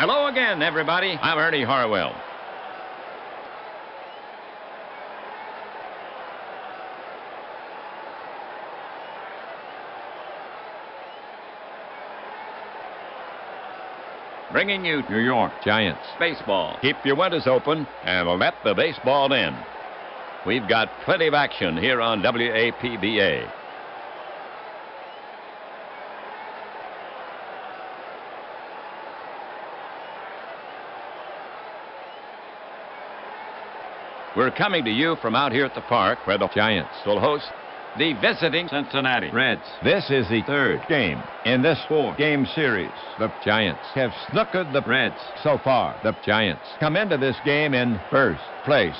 Hello again, everybody. I'm Ernie Harwell. Bringing you New York Giants baseball. Keep your windows open and let the baseball in. We've got plenty of action here on APBA. We're coming to you from out here at the park where the Giants will host the visiting Cincinnati Reds. This is the third game in this four-game series. The Giants have snookered the Reds so far. The Giants come into this game in first place.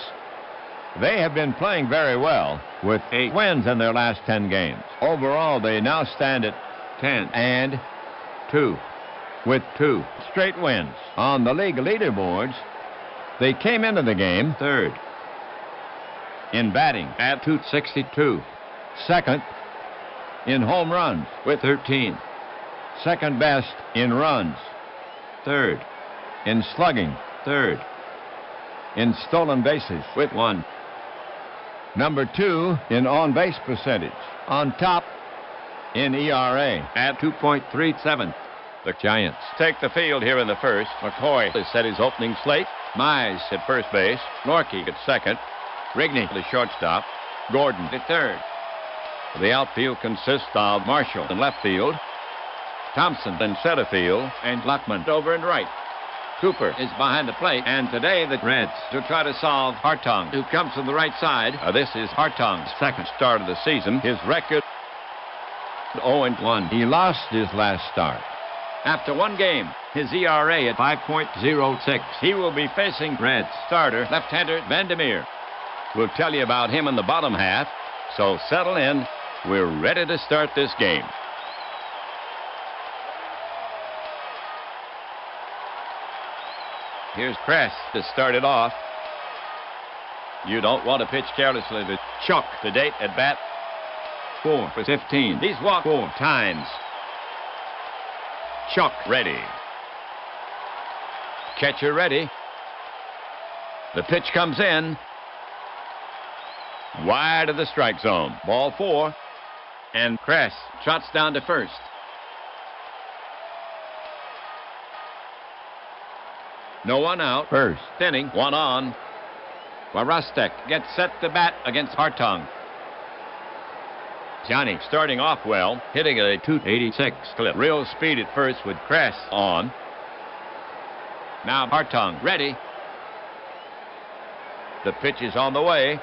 They have been playing very well with 8 wins in their last 10 games. Overall, they now stand at 10-2 with 2 straight wins. On the league leaderboards, they came into the game third in batting at .262. Second in home runs with 13. Second best in runs. Third in slugging. Third in stolen bases with 1. Number 2 in on-base percentage. On top in ERA at 2.37. The Giants take the field here in the first. McCoy has set his opening slate. Mize at first base. Norkey at second. Rigney the shortstop. Gordon at third. The outfield consists of Marshall in left field, Thompson in center field, and Luckman over in right. Cooper is behind the plate, and today the Reds will try to solve Hartung, who comes from the right side. This is Hartung's second start of the season. His record 0-1. He lost his last start. After one game, his ERA at 5.06. He will be facing Reds starter left-hander Vandermeer. We'll tell you about him in the bottom half, so settle in. We're ready to start this game. Here's Kress to start it off. You don't want to pitch carelessly to Chuck. To date at bat 4 for 15. He's walked 4 times. Chuck ready. Catcher ready. The pitch comes in. Wide of the strike zone. Ball 4. And Kress trots down to first. No one out. First inning, 1 on. Warostek gets set to bat against Hartung. Johnny starting off well, hitting at a .286 clip. Real speed at first with Kress on. Now Hartung ready. The pitch is on the way.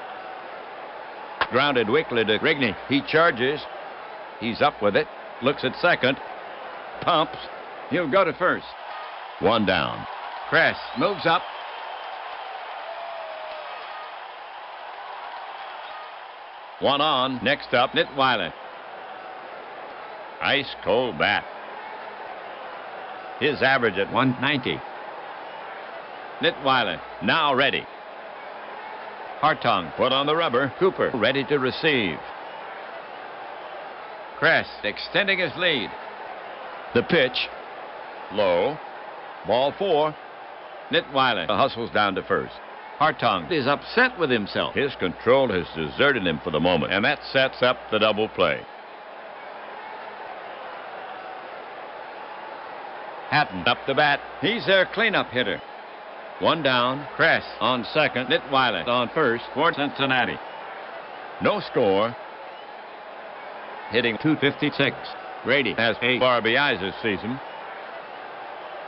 Grounded weakly to Rigney. He charges. He's up with it. Looks at second. Pumps. He'll go to first. 1 down. Kress moves up. One on. Next up, Nitweiler. Ice cold bat. His average at 190. Nitweiler now ready. Hartung put on the rubber. Cooper ready to receive. Kress extending his lead. The pitch. Low. Ball 4. Nitweiler hustles down to first. Hartung is upset with himself. His control has deserted him for the moment, and that sets up the double play. Hatton up the bat. He's their cleanup hitter. 1 down. Kress on second. Nitweiler on first for Cincinnati. No score. Hitting .256. Grady has 8 RBIs this season.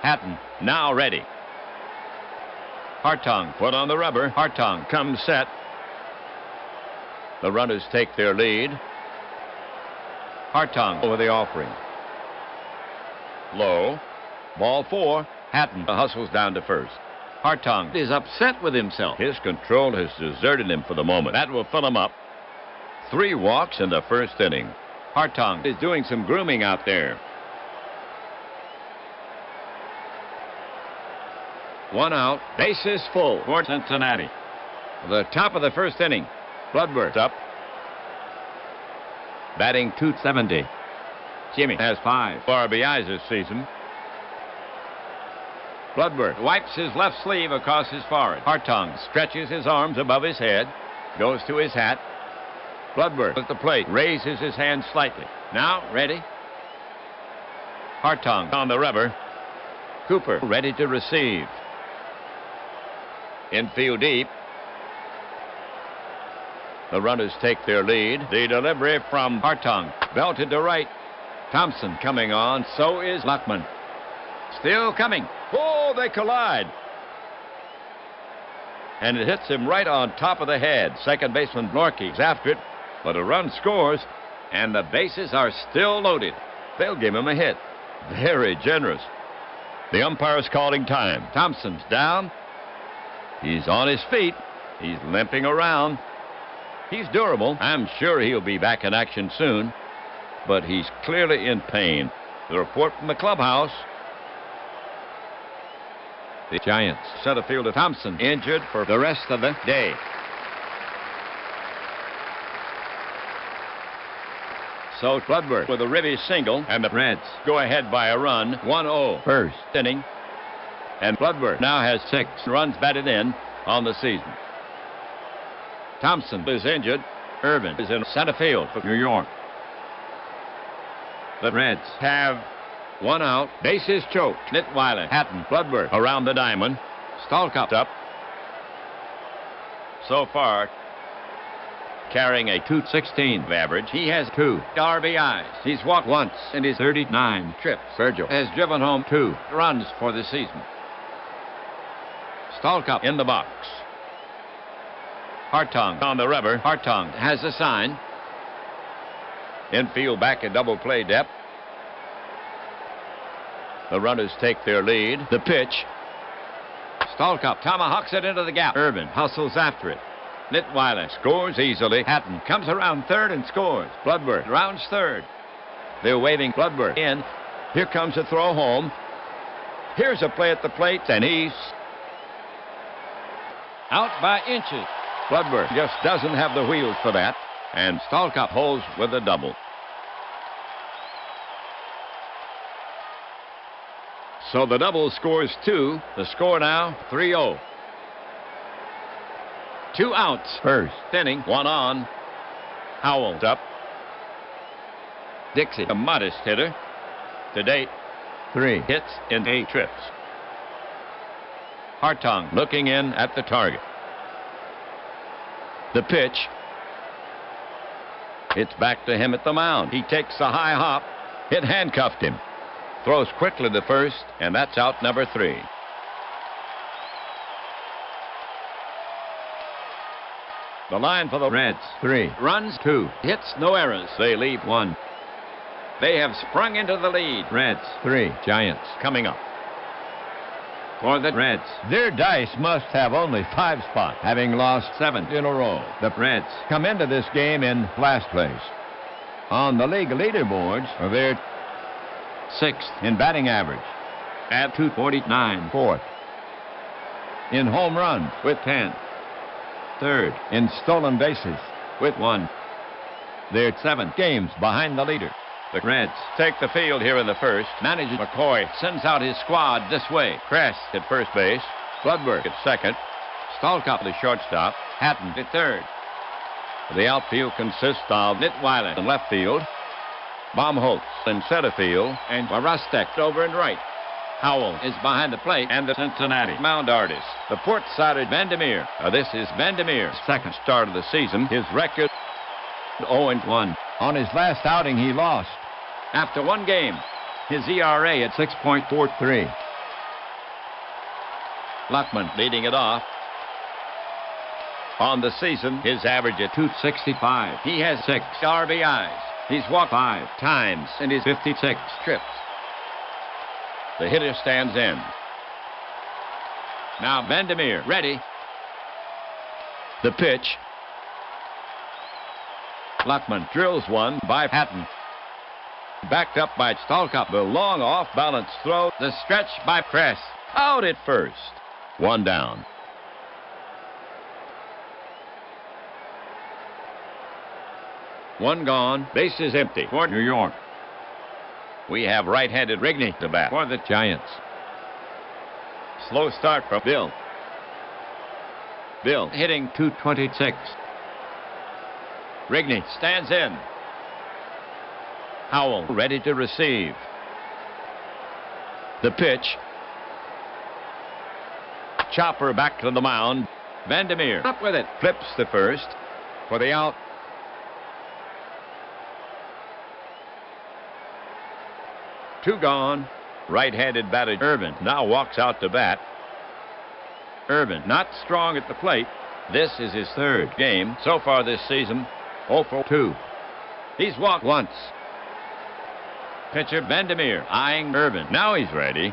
Hatton now ready. Hartung put on the rubber. Hartung comes set. The runners take their lead. Hartung over the offering. Low. Ball 4. Hatton hustles down to first. Hartung is upset with himself. His control has deserted him for the moment. That will fill him up. 3 walks in the first inning. Hartung is doing some grooming out there. 1 out. Bases full for Cincinnati. The top of the first inning. Bloodworth up. Batting .270. Jimmy has 5 RBIs this season. Bloodworth wipes his left sleeve across his forehead. Hartung stretches his arms above his head, goes to his hat. Bloodworth at the plate raises his hand slightly. Now, ready. Hartung on the rubber. Cooper ready to receive. Infield deep. The runners take their lead. The delivery from Hartung. Belted to right. Thompson coming on. So is Luckman. Still coming. Oh, they collide. And it hits him right on top of the head. Second baseman Norkey's after it. But a run scores. And the bases are still loaded. They'll give him a hit. Very generous. The umpire's calling time. Thompson's down. He's on his feet. He's limping around. He's durable. I'm sure he'll be back in action soon. But he's clearly in pain. The report from the clubhouse. The Giants center fielder Thompson injured for the rest of the day. So Bloodworth with a ribby single, and the Reds go ahead by a run, 1-0 first inning. And Bloodworth now has 6 runs batted in on the season. Thompson is injured. Irvin is in center field for New York. The Reds have 1 out. Bases choked. Nitweiler, Hatton, Bloodworth around the diamond. Stalkop up. So far, carrying a .216 average. He has 2 RBIs. He's walked once in his 39 trips. Virgil has driven home 2 runs for the season. Stalkop in the box. Hartung on the rubber. Hartung has a sign. Infield back at double play depth. The runners take their lead. The pitch. Stalkop tomahawks it into the gap. Irvin hustles after it. Nitweiler scores easily. Hatton comes around third and scores. Bloodworth rounds third. They're waving Bloodworth in. Here comes a throw home. Here's a play at the plate, and he's out by inches. Bloodworth just doesn't have the wheels for that, and Stalkop holds with a double. So the double scores 2. The score now 3-0. 2 outs. First inning, 1 on. Howell's up. Dixie, a modest hitter. To date, 3 hits in 8 trips. Hartung looking in at the target. The pitch. It's back to him at the mound. He takes a high hop. It handcuffed him. Throws quickly to first, and that's out number 3. The line for the Reds. 3 runs, 2 hits, no errors. They leave 1. They have sprung into the lead. Reds 3. Giants coming up. For the Reds, Their dice must have only 5 spots, having lost 7 in a row. The Reds come into this game in last place. On the league leaderboards, they're 6th in batting average at .249. 4th in home runs with 10. 3rd in stolen bases with 1. They're 7 games behind the leader. The Reds take the field here in the first. Manager McCoy sends out his squad this way. Kress at first base. Bloodworth at second. Stalkop the shortstop. Hatton at third. The outfield consists of Nitweiler in left field, Baumholtz in center field, and Warostek over in right. Howell is behind the plate, and the Cincinnati mound artist, the port-sider Vandermeer. This is Vandermeer's second start of the season. His record 0-1. On his last outing, he lost. After 1 game, his ERA at 6.43. Luckman leading it off. On the season, his average at .265. He has 6 RBIs. He's walked 5 times in his 56 trips. The hitter stands in. Now Vandermeer ready. The pitch. Luckman drills one by Hatton. Backed up by Stalkop. The long off-balance throw. The stretch by Kress. Out at first. 1 down. One gone. Bases empty for New York. We have right-handed Rigney to bat for the Giants. slow start from Bill. Bill hitting .226. Rigney stands in. Howell ready to receive. The pitch. Chopper back to the mound. Vandermeer up with it. Flips the first for the out. Two gone. Right-handed batter Irvin now walks out to bat. Irvin not strong at the plate. This is his third game so far this season. 0 for 2. He's walked once. Pitcher Vandermeer eyeing Irvin. Now he's ready.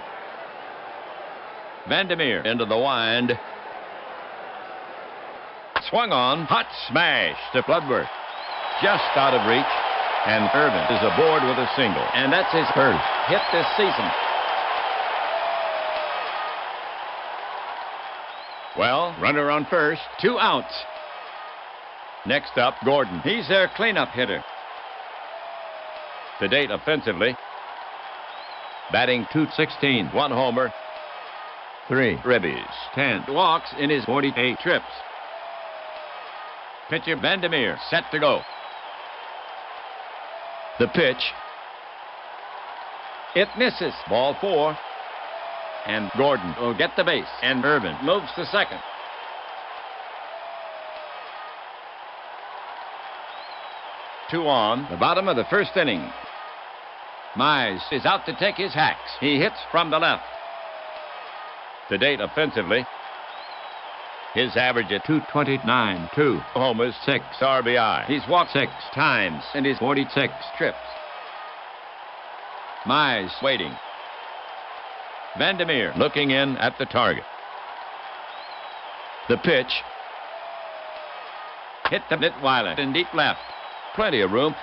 Vandermeer into the wind. Swung on. Hot smash to Bloodworth. Just out of reach. And Irvin is aboard with a single. And that's his first hit this season. Well, runner on first. 2 outs. Next up, Gordon. He's their cleanup hitter. To date offensively. Batting .216. 1 homer. 3 ribbies. 10 walks in his 48 trips. Pitcher Vandermeer set to go. The pitch. It misses. Ball 4. And Gordon will get the base. And Irvin moves to second. Two on. The bottom of the first inning. Mize is out to take his hacks. He hits from the left. To date offensively. His average at .229. 2 homers, 6 RBI. He's walked 6 times in his 46 trips. Mize waiting. Vandermeer looking in at the target. The pitch. Hit the Nitweiler in deep left. Plenty of room.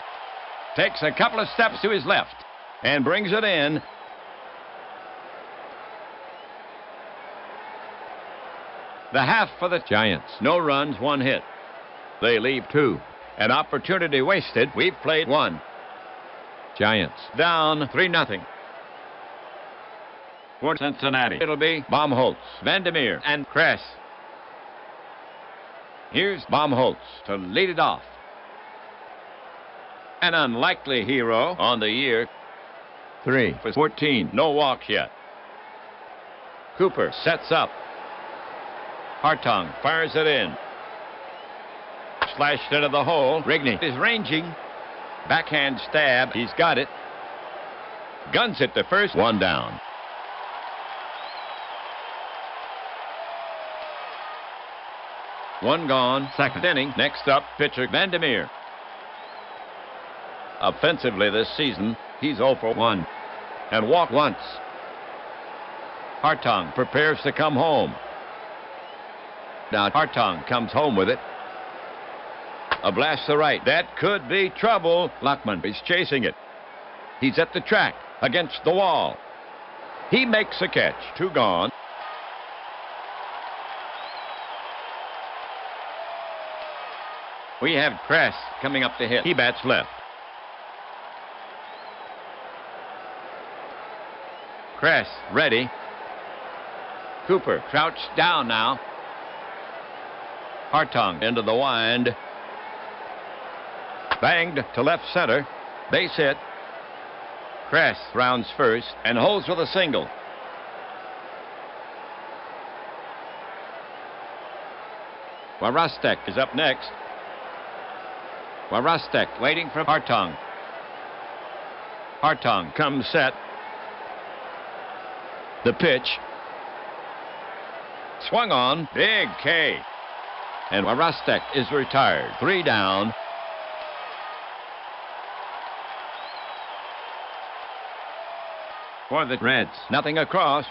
Takes a couple of steps to his left and brings it in. The half for the Giants. No runs, 1 hit. They leave 2. An opportunity wasted. We've played 1. Giants down 3-0. For Cincinnati, it'll be Baumholtz, Vandermeer, and Kress. Here's Baumholtz to lead it off. An unlikely hero on the year. 3 for 14. No walks yet. Cooper sets up. Hartung fires it in. Slashed into the hole. Rigney is ranging. Backhand stab. He's got it. Guns it to first. 1 down. One gone. Second inning. Next up, pitcher Vandermeer. Offensively this season, he's 0 for 1 and walked once. Hartung prepares to come home. Now Hartung comes home with it. A blast to right. That could be trouble. Luckman is chasing it. He's at the track against the wall. He makes a catch. 2 gone. We have Kress coming up to hit. He bats left. Kress ready. Cooper crouched down now. Hartung into the wind. Banged to left center. Base hit. Kress rounds first and holds with a single. Warostek is up next. Warostek waiting for Hartung. Hartung comes set. The pitch. Swung on. Big K. And Warostek is retired. 3 down. For the Reds. Nothing across.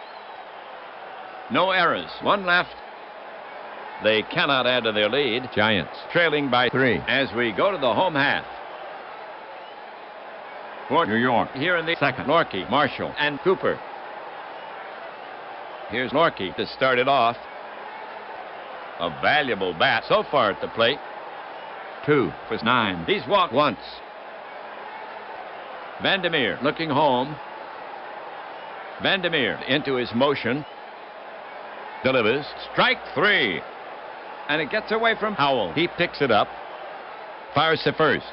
No errors. 1 left. They cannot add to their lead. Giants trailing by 3 as we go to the home half. For New York, here in the second, Norkey, Marshall, and Cooper. Here's Norkey to start it off. A valuable bat so far at the plate. 2 for 9. He's walked once. Vandermeer looking home. Vandermeer into his motion. delivers. Strike three. And it gets away from Howell. He picks it up, fires to first,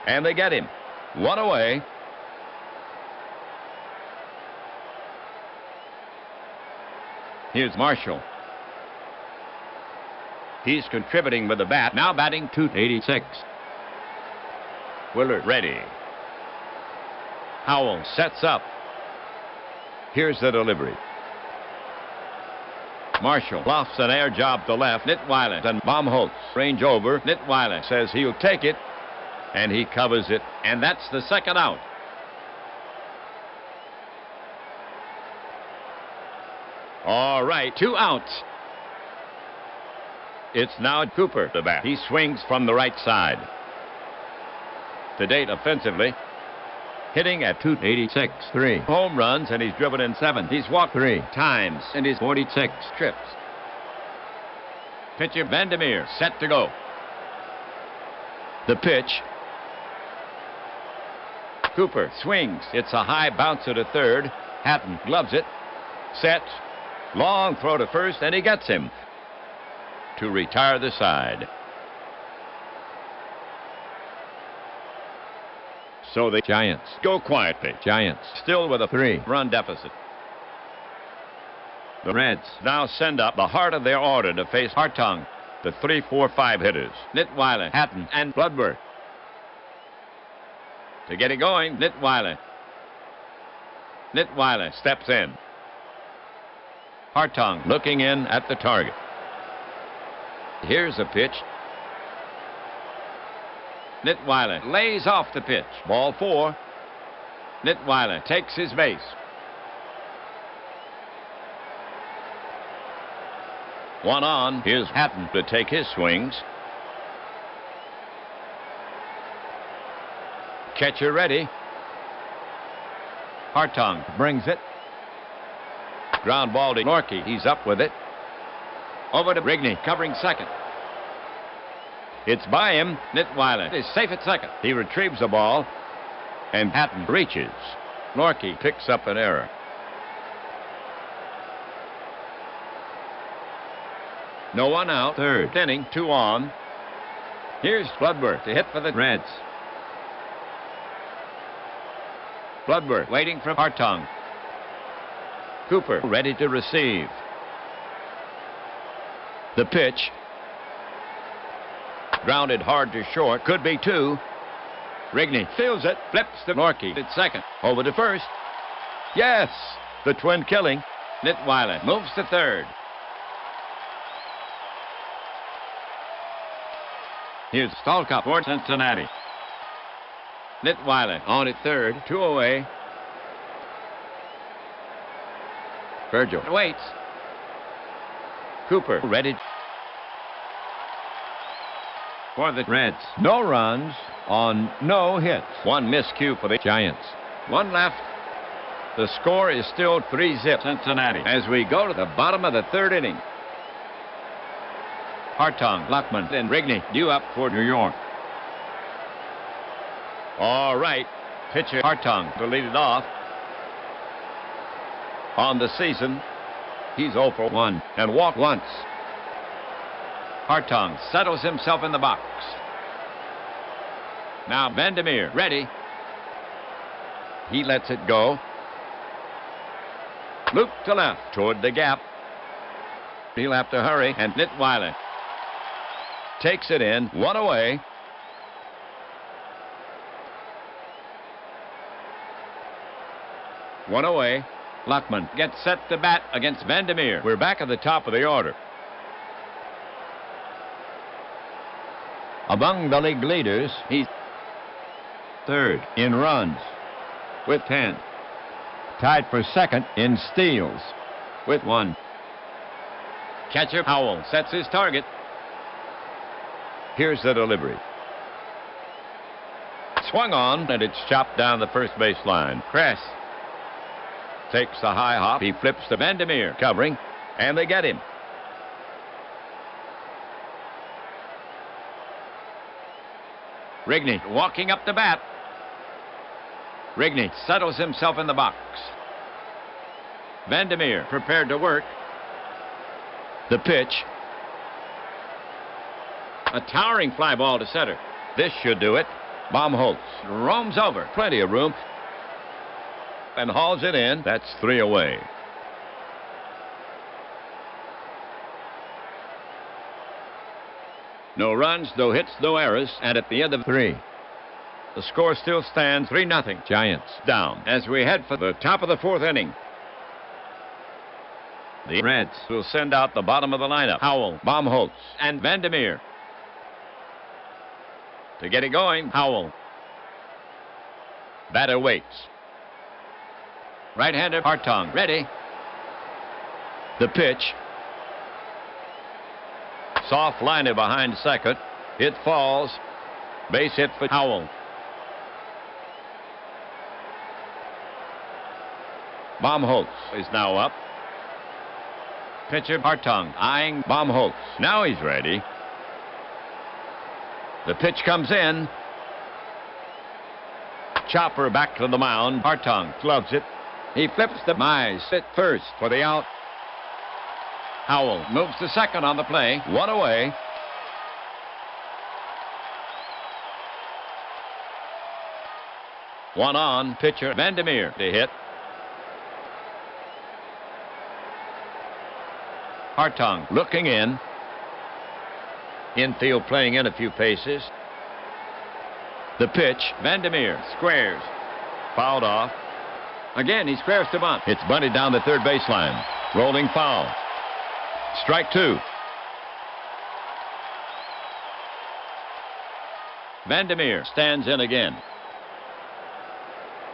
and they get him. One away. Here's Marshall. He's contributing with the bat, now batting .286. Willard ready. Howell sets up. Here's the delivery. Marshall lofts an air job to left. Nitweiler and Baumholtz range over. Nitweiler says he'll take it, and he covers it, and that's the second out. All right, 2 outs. It's now Cooper, the bat. He swings from the right side. To date, offensively, hitting at .286. 3 home runs, and he's driven in 7. He's walked 3 times, and he's 46 trips. Pitcher Vandermeer set to go. The pitch. Cooper swings. It's a high bouncer to third. Hatton gloves it. Sets. Long throw to first, and he gets him to retire the side. So the Giants go quietly. Giants Still with a 3-run deficit. The Reds now send up the heart of their order to face Hartung, the 3-4-5 hitters. Nitweiler, Hatton, and Bloodworth. To get it going, Nitweiler. Nitweiler steps in. Hartung looking in at the target. Here's a pitch. Nitweiler lays off the pitch. Ball 4. Nitweiler takes his base. One on. Here's Hatton to take his swings. Catcher ready. Hartung brings it. Ground ball to Norkey. He's up with it. Over to Rigney, covering second. It's by him. Nitweiler is safe at second. He retrieves the ball, and Hatton reaches. Norkey picks up an error. No one out. Third inning, 2 on. Here's Bloodworth to hit for the Reds. Bloodworth waiting for Hartung. Cooper ready to receive. The pitch. Grounded hard to short. Could be 2. Rigney fields it. Flips to Norkey at second. Over to first. Yes! The twin killing. Nitweiler moves to third. Here's Stallcup for Cincinnati. Nitweiler on at third. 2 away. Virgil waits. Cooper ready for the Reds. No runs on no hits. 1 miscue for the Giants. 1 left. The score is still 3-0 Cincinnati as we go to the bottom of the 3rd inning. Hartung, Luckman, and Rigney due up for New York. All right. Pitcher Hartung to lead it off. On the season, he's 0 for 1 and walked once. Hartung settles himself in the box. Now Vandermeer ready. He lets it go. Loop to left toward the gap. He'll have to hurry, and Nitweiler takes it in. 1 away. One away. Luckman gets set to bat against Vandermeer. We're back at the top of the order. Among the league leaders, He's 3rd in runs, with 10. tied for 2nd in steals. With 1. Catcher Howell sets his target. Here's the delivery. Swung on, and it's chopped down the first base line. Kress takes the high hop. He flips to Vandermeer, covering, and they get him. Rigney walking up the bat. Rigney settles himself in the box. Vandermeer prepared to work. The pitch. A towering fly ball to center. This should do it. Baumholtz Roams over. plenty of room and hauls it in. That's 3 away. No runs, no hits, no errors, and at the end of 3. the score still stands 3-0. Giants Down as we head for the top of the 4th inning. The Reds will send out the bottom of the lineup. Howell, Baumholtz and Vandermeer. To get it going, Howell. Batter waits. Right-hander Hartung ready. The pitch. Soft liner behind second. It falls. Base hit for Howell. Baumholtz Is now up. Pitcher Hartung eyeing. Baumholtz. Now he's ready. The pitch comes in. Chopper back to the mound. Hartung Gloves it. He flips the Mize at first for the out. Howell moves to second on the play. 1 away. One on. Pitcher Vandermeer to hit. Hartung Looking in. infield playing in a few paces. The pitch. Vandermeer squares. Fouled off. Again, he squares to bunt. It's bunted down the third baseline. Rolling foul. Strike 2. Vandermeer stands in again.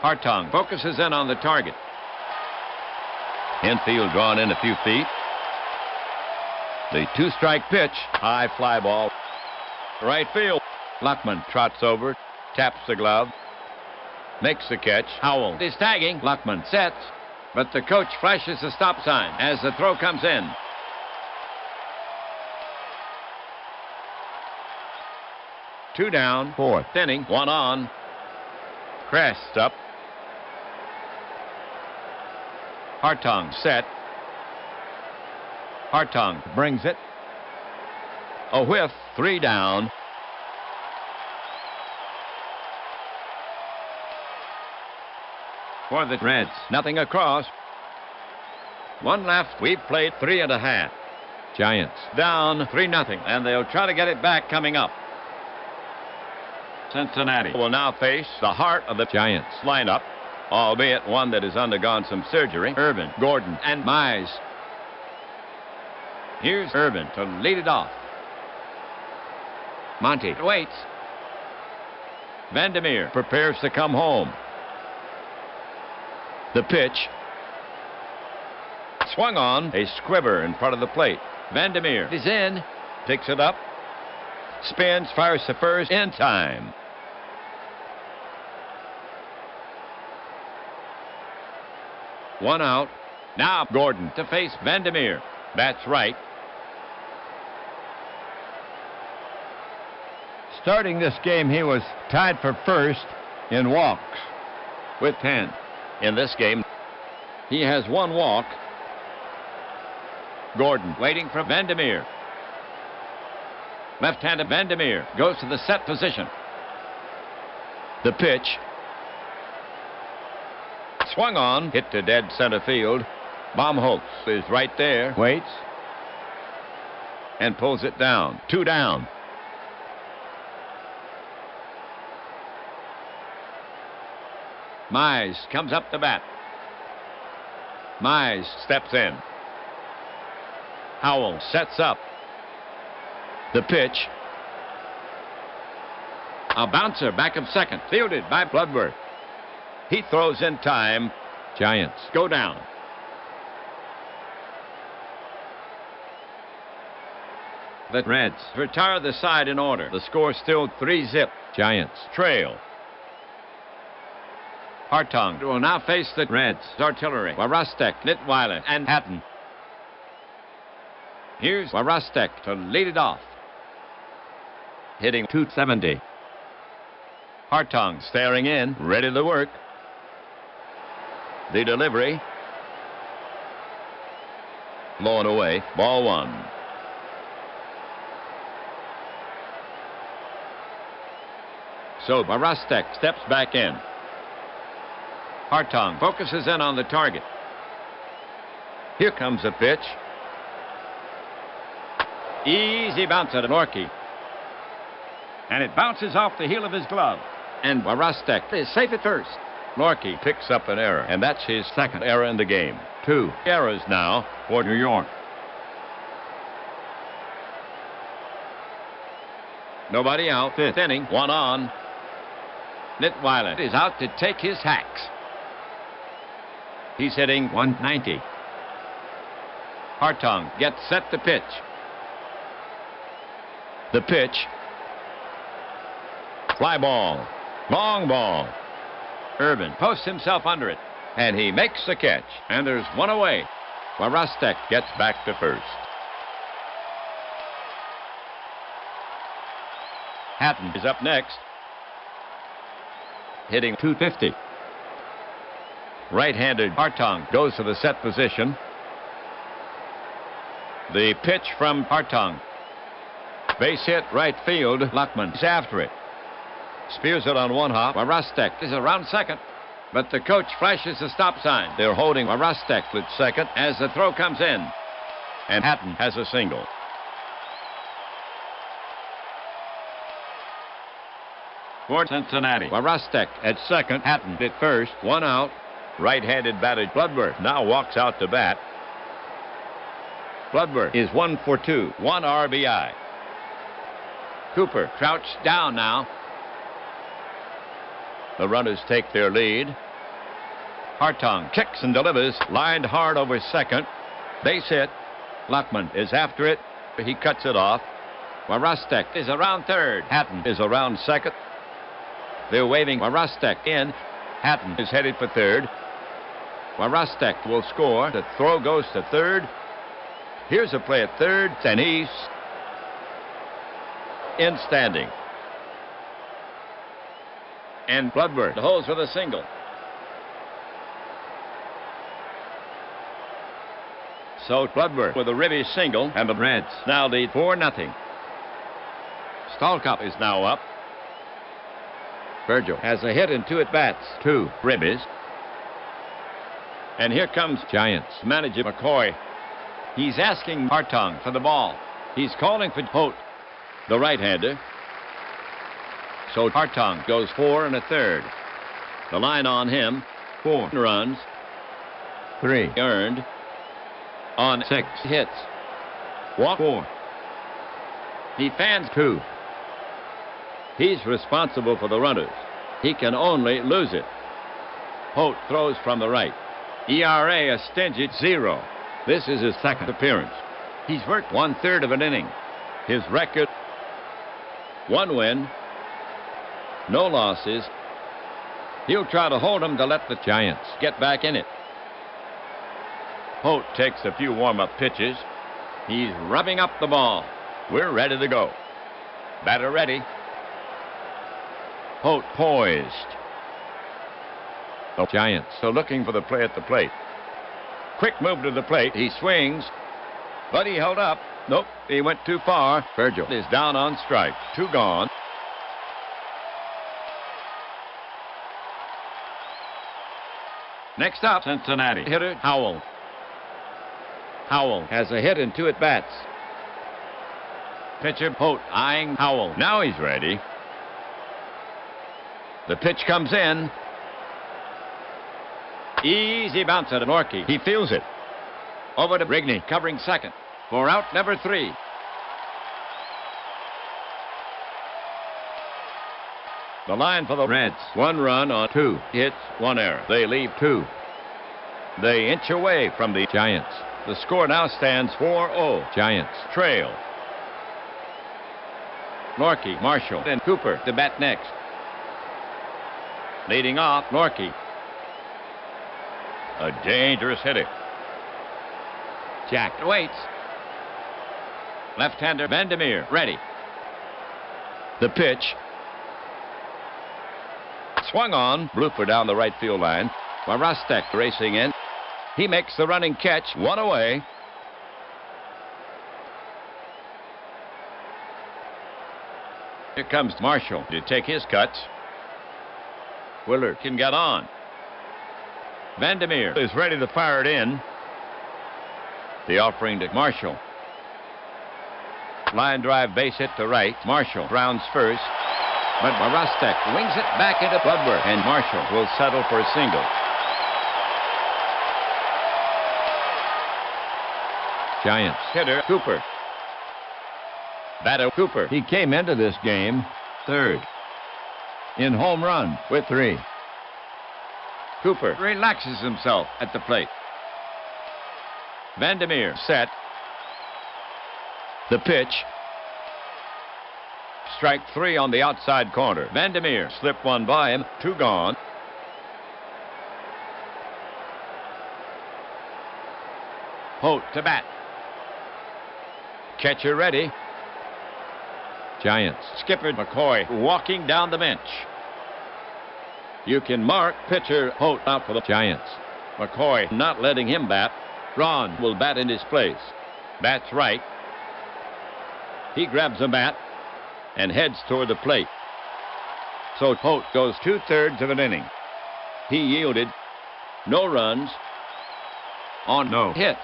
Hartung focuses in on the target. Infield drawn in a few feet. The 2-strike pitch. High fly ball. Right field. Luckman trots over, taps the glove, makes the catch. Howell is tagging. Luckman sets, but the coach flashes the stop sign as the throw comes in. Two down. 4th Inning. One on. Crest up. Hartung set. Hartung brings it. a whiff. 3 down. For the Reds. Nothing across. One left. We've played 3.5. Giants Down 3-0. And they'll try to get it back coming up. Cincinnati will now face the heart of the Giants lineup, albeit one that has undergone some surgery. Irvin, Gordon, and Mize. Here's Irvin to lead it off. Monty waits. Vandermeer prepares to come home. The pitch. swung on. A squibber in front of the plate. Vandermeer is in. Picks it up. Spins, fires to first in time. One out. Now Gordon to face Vandermeer. That's right. Starting this game, he was tied for first in walks With 10. In this game, he has one walk. Gordon waiting for Vandermeer. Left-handed Vandermeer goes to the set position. The pitch. Swung on. Hit to dead center field. Baumholtz is right there. Waits. And pulls it down. 2 down. Mize comes up to bat. Mize steps in. Howell sets up. The pitch. A bouncer back of second. Fielded by Bloodworth. He throws in time. Giants Go down. The Reds retire the side in order. The score still 3-0. Giants Trail. Hartung will now face the Reds. Artillery. Warostek, Litweiler, and Hatton. Here's Warostek to lead it off. Hitting .270. Hartung staring in, ready to work. The delivery. low and away. Ball one. So Barostek steps back in. Hartong focuses in on the target. Here comes the pitch. Easy bounce at Norkie. And it bounces off the heel of his glove. And Barostek is safe at first. Norkie picks up an error, and that's his second error in the game. 2 errors now for New York. Nobody out. 5th inning, 1 on. Nitweiler is out to take his hacks. He's hitting 190. Hartong gets set to pitch. The pitch. Fly ball. Long ball. Urban posts himself under it, and he makes the catch. And there's one away. Barostek gets back to first. Hatton is up next, hitting 250. Right-handed Hartong goes to the set position. The pitch from Hartong. Base hit right field. Luckman is after it. Spears it on one hop. Barostek is around second, but the coach flashes the stop sign. They're holding Barostek at second as the throw comes in, and Hatton has a single. For Cincinnati, Barostek at second, Hatton at first, 1 out. Right-handed batter Bloodworth now walks out to bat. Bloodworth is 1 for 2, 1 RBI. Cooper crouched down now. The runners take their lead. Hartong kicks and delivers, lined hard over second. Base hit. Luckman is after it. He cuts it off. Barostek is around third. Hatton is around second. They're waving Barostek in. Hatton is headed for third. Barostek will score. The throw goes to third. Here's a play at third, and he's in standing. And Bloodworth holds for the single. So Bloodworth with a ribby single, and the Reds now lead 4-0. Stalkop is now up. Virgil has a hit and 2 at-bats. 2 ribbies. And here comes Giants manager McCoy. He's asking Hartong for the ball. He's calling for Holt, the right-hander. So Hartong goes 4 1/3. The line on him, 4 runs, 3 earned on 6 hits. Walk 4. He fans 2. He's responsible for the runners. He can only lose it. Holt throws from the right. ERA a stingy 0. This is his second appearance. He's worked 1/3 of an inning. His record, 1 win, no losses. He'll try to hold them to let the Giants get back in it. Holt takes a few warm-up pitches. He's rubbing up the ball. We're ready to go. Batter ready. Holt poised. The Giants are looking for the play at the plate. Quick move to the plate. He swings, but he held up. Nope, he went too far. Virgil is down on strike. 2 gone. Next up, Cincinnati hitter Howell. Howell has a hit and 2 at-bats. Pitcher Holt eyeing Howell. Now he's ready. The pitch comes in. Easy bounce at Norkie. He feels it. Over to Brigney, covering second. For out number 3. The line for the Reds. 1 run on 2 hits, 1 error. They leave 2. They inch away from the Giants. The score now stands 4-0. Giants trail. Norkie, Marshall, and Cooper to bat next. Leading off, Norkie. A dangerous hitter. Jack waits. Left-hander Vandermeer ready. The pitch. Swung on. Blooper down the right field line. Barostek racing in. He makes the running catch. 1 away. Here comes Marshall to take his cuts. Willard can get on. Vandermeer is ready to fire it in. The offering to Marshall. Line drive base hit to right. Marshall rounds first. But Marostek wings it back into Bloodworth, and Marshall will settle for a single. Giants Hitter Cooper. Batter Cooper. He came into this game third in home run with 3. Cooper relaxes himself at the plate. Vandermeer set. The pitch. Strike 3 on the outside corner. Vandermeer slipped one by him. 2 gone. Holt to bat. Catcher ready. Giants Skipper McCoy walking down the bench. You can mark pitcher Holt out for the Giants. McCoy not letting him bat. Ron will bat in his place. Bats right. He grabs a bat and heads toward the plate. So Holt goes 2/3 of an inning. He yielded. No runs on no hits.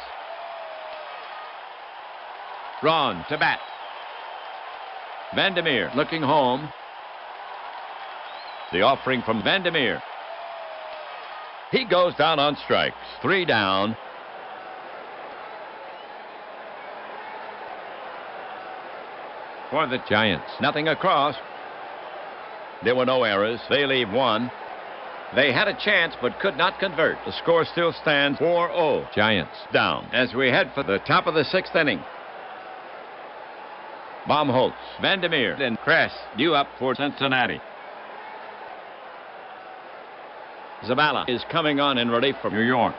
Ron to bat. Vandermeer looking home. The offering from Vandermeer. He goes down on strikes. 3 down. For the Giants. Nothing across. There were no errors. They leave 1. They had a chance but could not convert. The score still stands 4-0. Giants Down as we head for the top of the 6th inning. Baumholtz, Vandermeer, and Kress due up for Cincinnati. Zabala is coming on in relief from New York.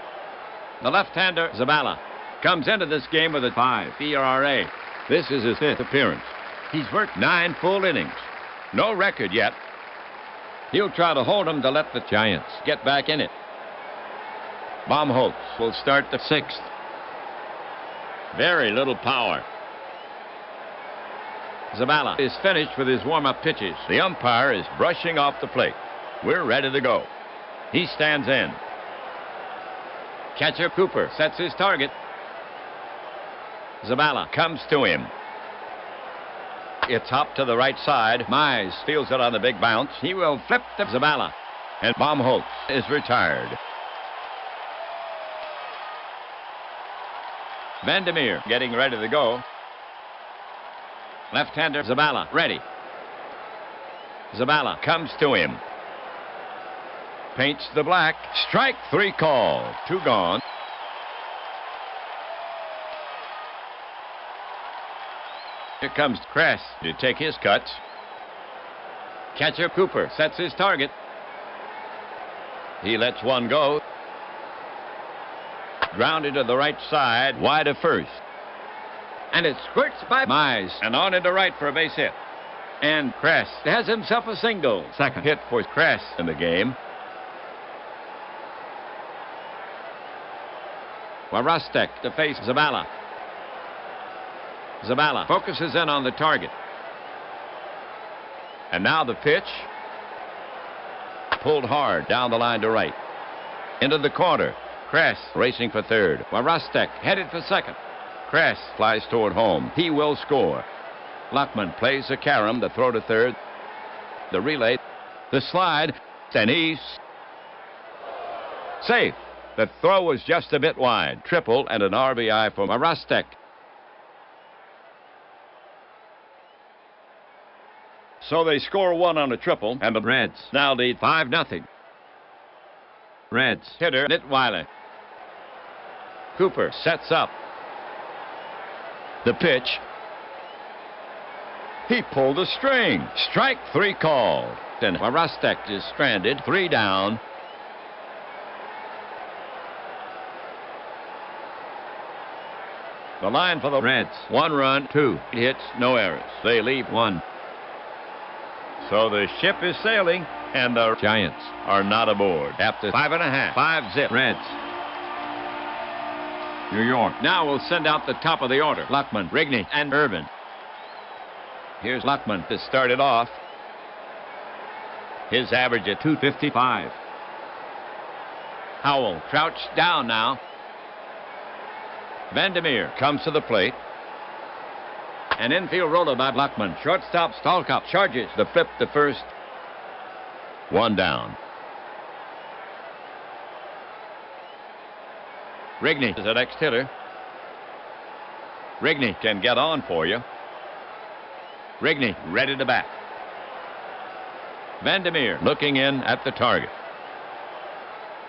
The left-hander, Zabala, comes into this game with a 5 ERA. This is his 5th appearance. He's worked 9 full innings. No record yet. He'll try to hold him to let the Giants get back in it. Baumholtz will start the 6th. Very little power. Zabala is finished with his warm-up pitches. The umpire is brushing off the plate. We're ready to go. He stands in. Catcher Cooper sets his target. Zabala comes to him. It's hopped to the right side. Mize feels it on the big bounce. He will flip to Zabala. And Baumholtz is retired. Vandermeer getting ready to go. Left-hander Zabala ready. Zabala comes to him. Paints the black. Strike 3 called. 2 gone. Here comes Kress to take his cuts. Catcher Cooper sets his target. He lets one go. Grounded to the right side, wide of first. And it squirts by Mize and on into right for a base hit. And Kress has himself a single. 2nd hit for Kress in the game. Warostek to face Zabala. Zabala focuses in on the target. And now the pitch. Pulled hard down the line to right. Into the corner. Kress racing for 3rd. Warostek headed for 2nd. Kress flies toward home. He will score. Luckman plays a carom to throw to 3rd. The relay. The slide. And he's safe. The throw was just a bit wide. Triple and an RBI for Marostek. So they score 1 on a triple, and the Reds now lead 5-0. Reds hitter Nitweiler. Cooper sets up. The pitch. He pulled a string. Strike 3 called. And Marostek is stranded. 3 down. The line for the Reds. 1 run, 2 hits, no errors. They leave 1. So the ship is sailing, and the Giants are not aboard. After 5.5, 5-zip. Reds. New York now will send out the top of the order. Luckman, Rigney, and Irvin. Here's Luckman to start it off. His average at 255. Howell crouched down now. Vandermeer comes to the plate. An infield roller by Luckman. Shortstop Stalkop charges the flip to first. One down. Rigney is the next hitter. Rigney can get on for you. Rigney ready to bat. Vandermeer looking in at the target.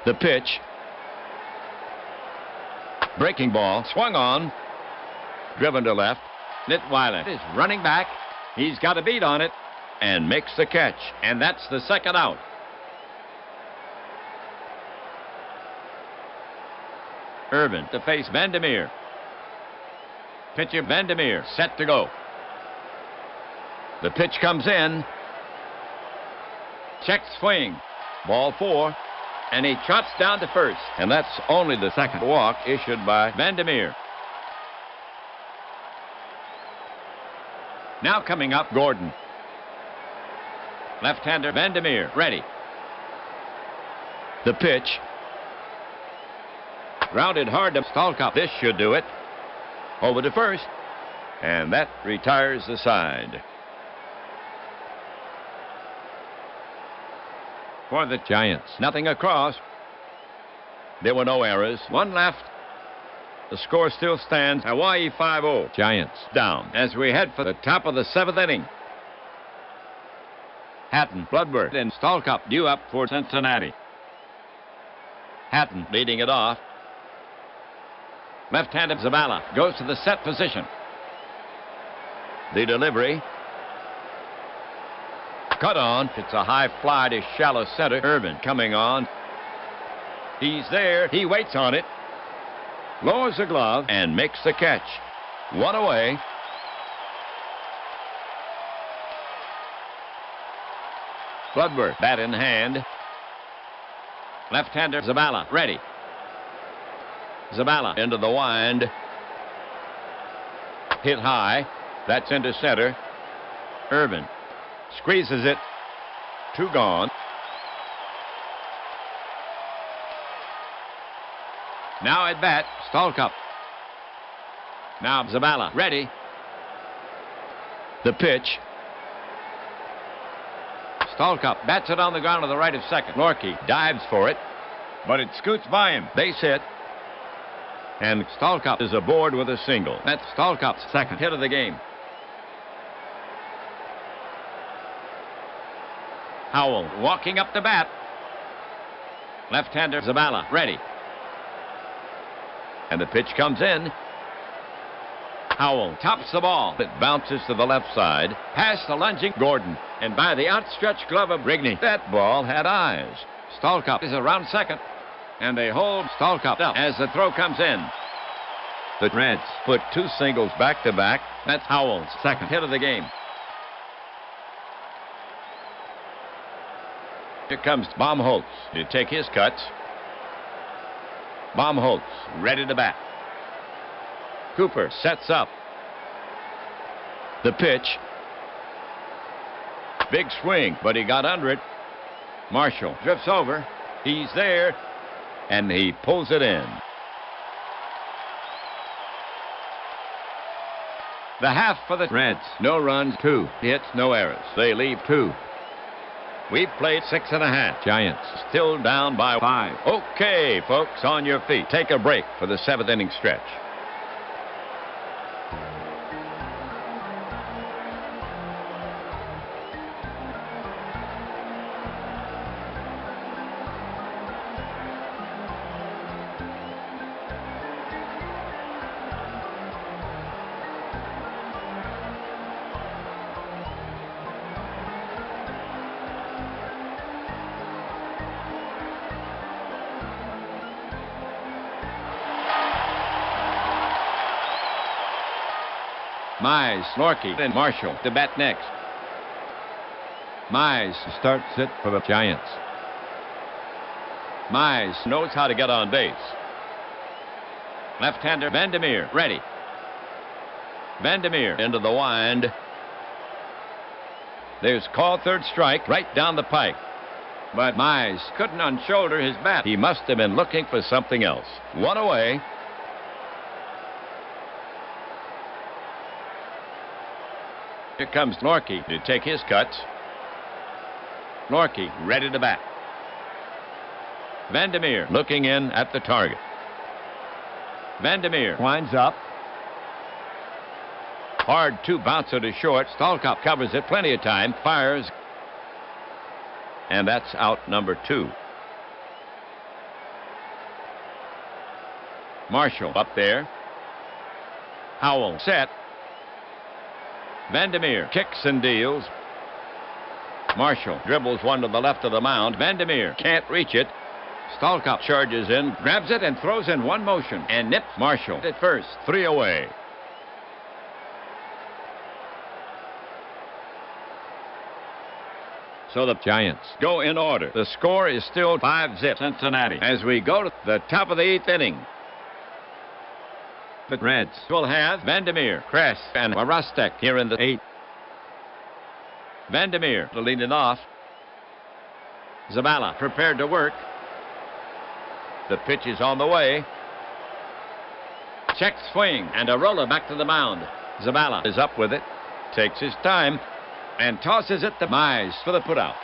The pitch. Breaking ball swung on. Driven to left. Nitweiler is running back. He's got a beat on it and makes the catch. And that's the second out. Irvin to face Vandermeer. Pitcher Vandermeer set to go. The pitch comes in. Check swing. Ball 4. And he trots down to first. And that's only the second walk issued by Vandermeer. Now coming up, Gordon. Left-hander Vandermeer ready. The pitch. Grounded hard to Stalkop. This should do it. Over to first. And that retires the side. For the Giants, nothing across. There were no errors. One left. The score still stands. Hawaii 5-0. Giants down as we head for the top of the 7th inning. Hatton, Bloodworth, and Stalkop due up for Cincinnati. Hatton leading it off. Left-handed Zavala goes to the set position. The delivery. Cut on. It's a high fly to shallow center. Irvin coming on. He's there. He waits on it. Lowers the glove and makes the catch. One away. Bloodworth, bat in hand. Left-hander Zavala ready. Zavala into the wind. Hit high. That's into center. Irvin squeezes it. 2 gone. Now at bat, Stalkop. Now Zavala ready. The pitch. Stalkop bats it on the ground to the right of second. Lorky dives for it, but it scoots by him. Base hit. And Stalkop is aboard with a single. That's Stalkop's second hit of the game. Howell walking up the bat. Left-hander Zavala ready. And the pitch comes in. Howell tops the ball. It bounces to the left side. Past the lunging Gordon. And by the outstretched glove of Rigney. That ball had eyes. Stalkop is around second. And they hold Stalkop up as the throw comes in. The Reds put 2 singles back-to-back. That's Howell's second hit of the game. Here comes Baumholtz to take his cuts. Baumholtz ready to bat. Cooper sets up. The pitch. Big swing, but he got under it. Marshall drifts over. He's there, and he pulls it in. The half for the Reds. No runs, 2 hits, no errors. They leave 2. We've played 6.5. Giants still down by 5. Okay, folks, on your feet. Take a break for the 7th inning stretch. Mize, Lorky, and Marshall to bat next. Mize starts it for the Giants. Mize knows how to get on base. Left-hander Vandermeer ready. Vandermeer into the wind. There's called third strike right down the pike. But Mize couldn't unshoulder his bat. He must have been looking for something else. One away. Here comes Lorky to take his cuts. Lorky ready to bat. Vandermeer looking in at the target. Vandermeer winds up. Hard two bouncer to short. Stalkop covers it plenty of time. Fires. And that's out number 2. Marshall up there. Howell set. Vandermeer kicks and deals. Marshall dribbles one to the left of the mound. Vandermeer can't reach it. Stalkop charges in, grabs it, and throws in one motion. And nips Marshall at first. 3 away. So the Giants go in order. The score is still 5-0 Cincinnati as we go to the top of the 8th inning. The Reds will have Vandermeer, Kress, and Warostek here in the 8th. Vandermeer to lead it off. Zabala prepared to work. The pitch is on the way. Check swing and a roller back to the mound. Zabala is up with it. Takes his time and tosses it to Mize for the putout.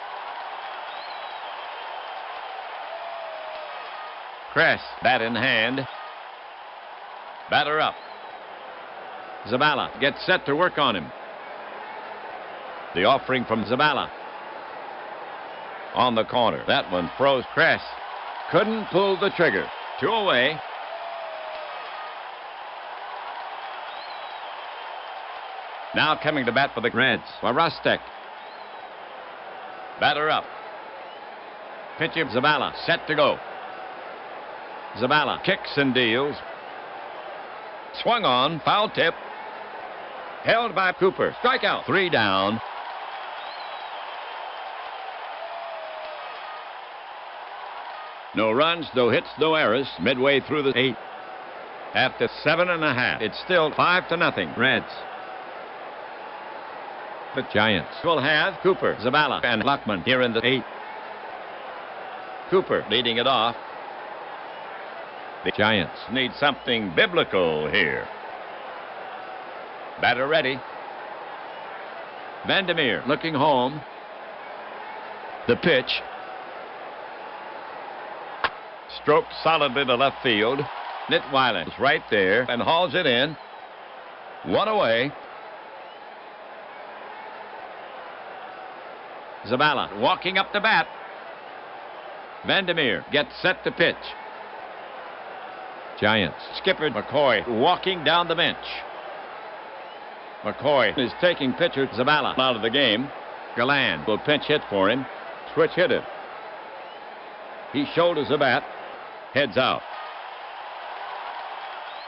Kress, bat in hand. Batter up. Zabala gets set to work on him. The offering from Zabala. On the corner. That one froze. Kress couldn't pull the trigger. 2 away. Now coming to bat for the Reds. Warostek. Batter up. Pitch of Zabala. Set to go. Zabala kicks and deals. Swung on. Foul tip. Held by Cooper. Strikeout. 3 down. No runs, no hits, no errors. Midway through the 8th. After 7.5, it's still 5-0 Reds. The Giants will have Cooper, Zabala, and Luckman here in the 8th. Cooper leading it off. The Giants need something biblical here. Batter ready. Vandermeer looking home. The pitch. Stroked solidly to left field. Nitweiler is right there and hauls it in. 1 away. Zabala walking up the bat. Vandermeer gets set to pitch. Giants skipper McCoy walking down the bench. McCoy is taking pitcher Zabala out of the game. Galan will pinch hit for him. Switch hitter. He shoulders the bat. Heads out.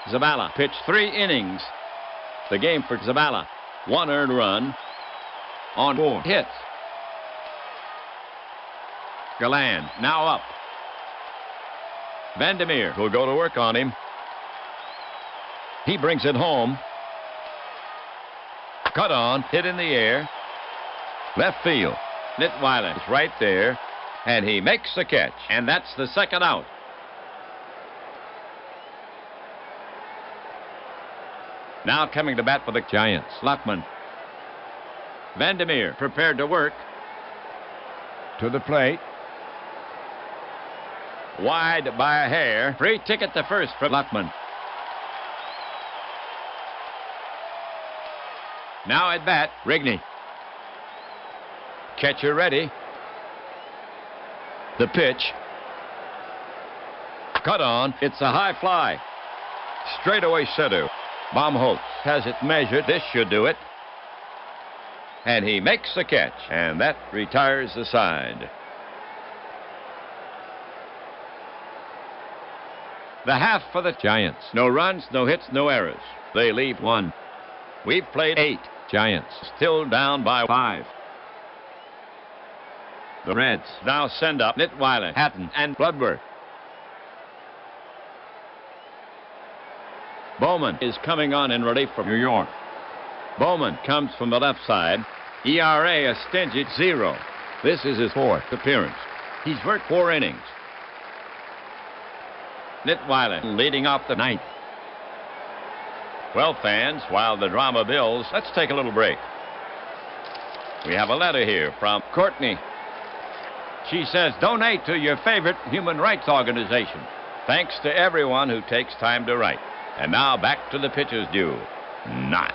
Zabala pitched 3 innings. The game for Zabala. 1 earned run on 4 hits. Galan now up. Vandermeer will go to work on him. He brings it home. Cut on, hit in the air. Left field. Nitweiler is right there, and he makes the catch, and that's the 2nd out. Now coming to bat for the Giants, Luckman. Vandermeer prepared to work. To the plate. Wide by a hair. Free ticket to first for Luckman. Now at bat, Rigney. Catcher ready. The pitch. Cut on. It's a high fly. Straightaway center. Baumholtz has it measured. This should do it. And he makes the catch. And that retires the side. The half for the Giants. No runs, no hits, no errors. They leave 1. We've played 8. Giants still down by 5. The Reds now send up Nitweiler, Hatton, and Bloodworth. Bowman is coming on in relief from New York. Bowman comes from the left side. ERA a stingy 0. This is his 4th appearance. He's worked 4 innings. Litwiler leading off the 9th. Well, fans, while the drama builds, let's take a little break. We have a letter here from Courtney. She says, donate to your favorite human rights organization. Thanks to everyone who takes time to write. And now back to the pitcher's duel. Not.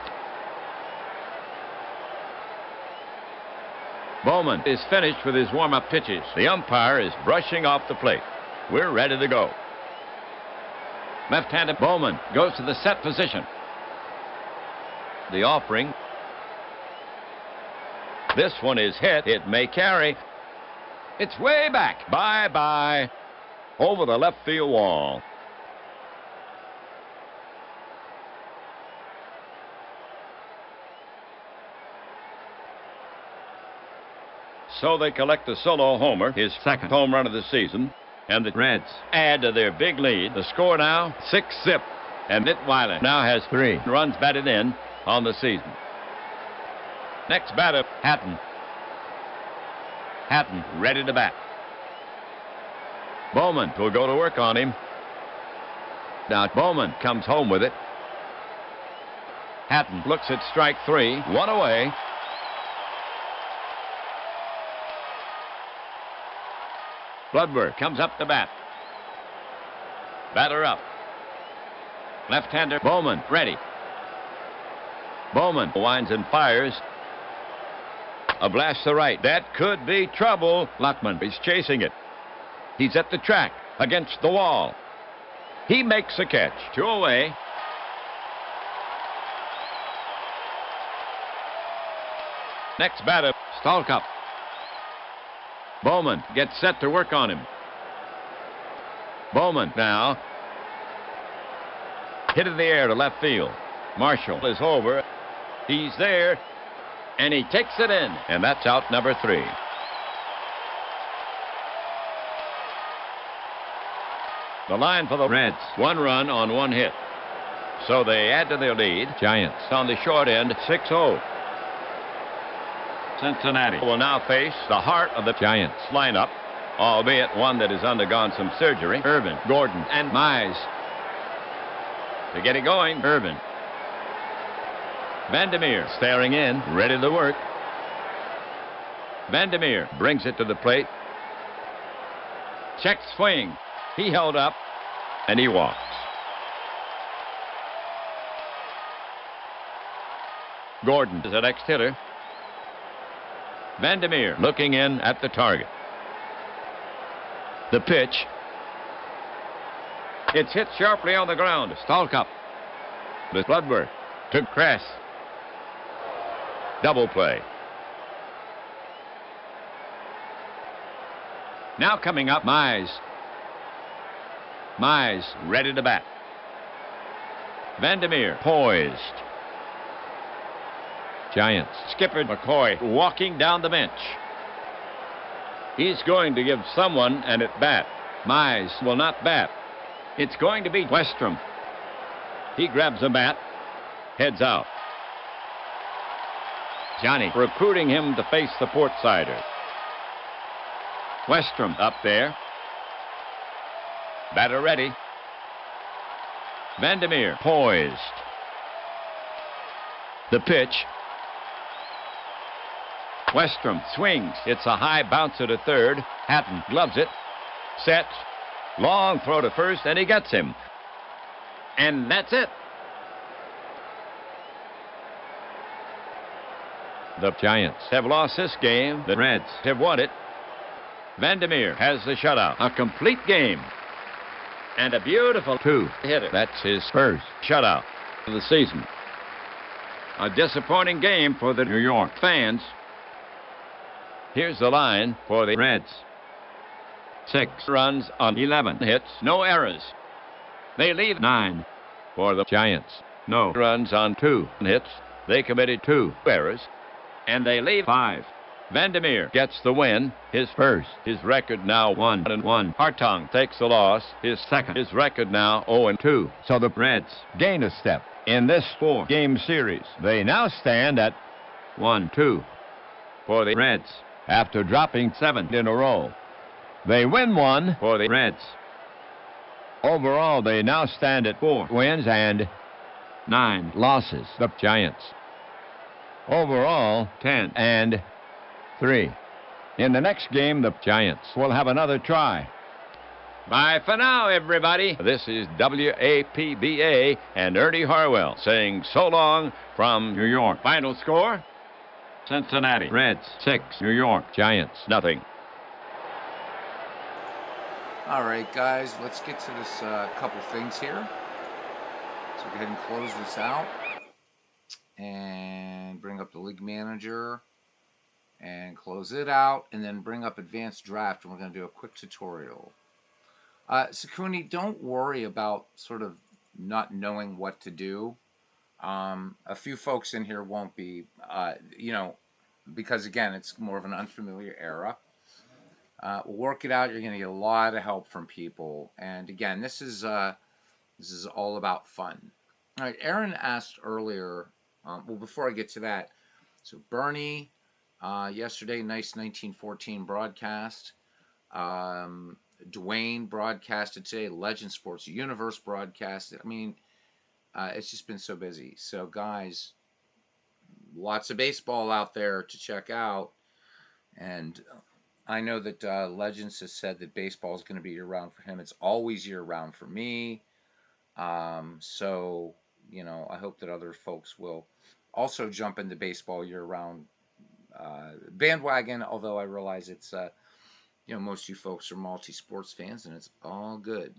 Bowman is finished with his warm-up pitches. The umpire is brushing off the plate. We're ready to go. Left-handed Bowman goes to the set position. The offering. This one is hit. It may carry. It's way back. Bye-bye. Over the left field wall. So they collect the solo homer, his 2nd home run of the season, and the Reds add to their big lead. The score now 6-zip, and Litwiler now has 3 runs batted in on the season. Next batter, Hatton. Hatton ready to bat. Bowman will go to work on him. Now Bowman comes home with it. Hatton looks at strike 3, 1 away. Bloodworth comes up to bat. Batter up. Left-hander Bowman ready. Bowman winds and fires. A blast to right. That could be trouble. Luckman is chasing it. He's at the track against the wall. He makes a catch. 2 away. Next batter, Stallcup. Bowman gets set to work on him. Bowman now hit in the air to left field. Marshall is over. He's there, and he takes it in, and that's out number 3. The line for the Reds, 1 run on 1 hit. So they add to their lead. Giants on the short end, 6-0. Cincinnati will now face the heart of the Giants lineup, albeit one that has undergone some surgery. Irvin, Gordon, and Mize. To get it going, Irvin. Vandermeer staring in, ready to work. Vandermeer brings it to the plate. Check swing. He held up, and he walks. Gordon is the next hitter. Vandermeer looking in at the target. The pitch. It's hit sharply on the ground. Stallcup. The Bloodworth to Kress. Double play. Now coming up, Mize. Mize ready to bat. Vandermeer poised. Giants skipper McCoy walking down the bench. He's going to give someone an at-bat. Mize will not bat. It's going to be Westrom. He grabs a bat, heads out. Johnny recruiting him to face the Port-Sider. Westrom up there. Batter ready. Vandermeer poised. The pitch. Westrom swings. It's a high bouncer to third. Hatton gloves it. Sets. Long throw to first, and he gets him. And that's it. The Giants have lost this game. The Reds have won it. Vandermeer has the shutout. A complete game. And a beautiful 2-hitter. That's his first shutout of the season. A disappointing game for the New York fans. Here's the line for the Reds. 6 runs on 11 hits, no errors. They leave 9 for the Giants. No runs on 2 hits. They committed 2 errors, and they leave 5. Vandermeer gets the win, his first. His record now 1-1. Hartung takes the loss, his second. His record now 0-2. So the Reds gain a step in this 4-game series. They now stand at 1-2. for the Reds. after dropping 7 in a row. They win 1 For the Reds. Overall, they now stand at 4 wins and 9 losses. The Giants. Overall, 10 and 3. In the next game, the Giants will have another try. Bye for now, everybody. This is WAPBA and Ernie Harwell saying so long from New York. Final score, Cincinnati Reds 6, New York Giants nothing. All right, guys, let's get to this couple things here. So go ahead and close this out and bring up the league manager and close it out, and then bring up advanced draft, and we're going to do a quick tutorial. Sakuni, don't worry about sort of not knowing what to do. A few folks in here won't be, because again, it's more of an unfamiliar era. We'll work it out. You're going to get a lot of help from people, and again, this is all about fun. All right, Aaron asked earlier. Well, before I get to that, so Bernie, yesterday, nice 1914 broadcast. Dwayne broadcasted today. Legend Sports Universe broadcasted. I mean, it's just been so busy. So, guys, lots of baseball out there to check out. And I know that Legends has said that baseball is going to be year-round for him. It's always year-round for me. So, I hope that other folks will also jump into baseball year-round bandwagon, although I realize it's... most of you folks are multi-sports fans, and it's all good.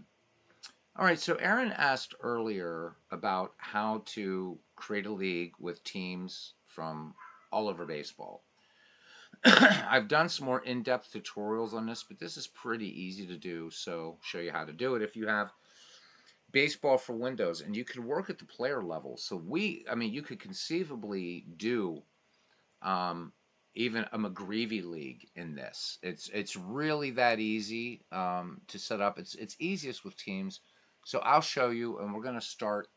All right, so Aaron asked earlier about how to create a league with teams from all over baseball. I've done some more in-depth tutorials on this, but this is pretty easy to do, so I'll show you how to do it. If you have baseball for Windows, and you can work at the player level, so you could conceivably do even a McGreevy league in this. It's really that easy to set up. It's easiest with teams. So I'll show you, and we're going to start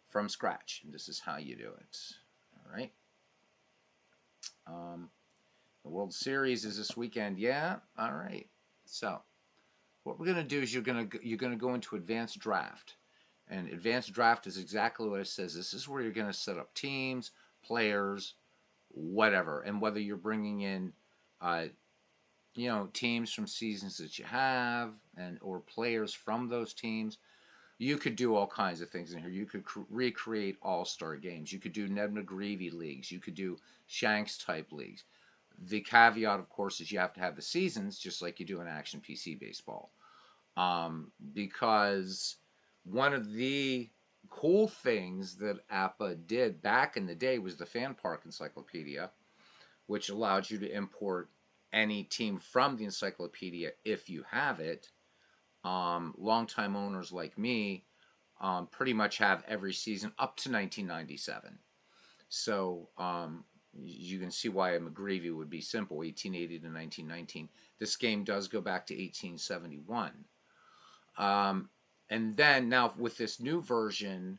from scratch. And this is how you do it. All right. The World Series is this weekend. Yeah. All right. So what we're going to do is you're going to go into Advanced Draft, and Advanced Draft is exactly what it says. This is where you're going to set up teams, players, whatever, and whether you're bringing in teams from seasons that you have or players from those teams, you could do all kinds of things in here. You could recreate all-star games. You could do Ned McGreevy leagues. You could do Shanks type leagues. The caveat, of course, is you have to have the seasons just like you do in Action PC baseball, because one of the cool things that APBA did back in the day was the Fan Park Encyclopedia, which allowed you to import any team from the encyclopedia if you have it. Longtime owners like me pretty much have every season up to 1997. So you can see why a McGreevy would be simple, 1880 to 1919. This game does go back to 1871. And then now with this new version,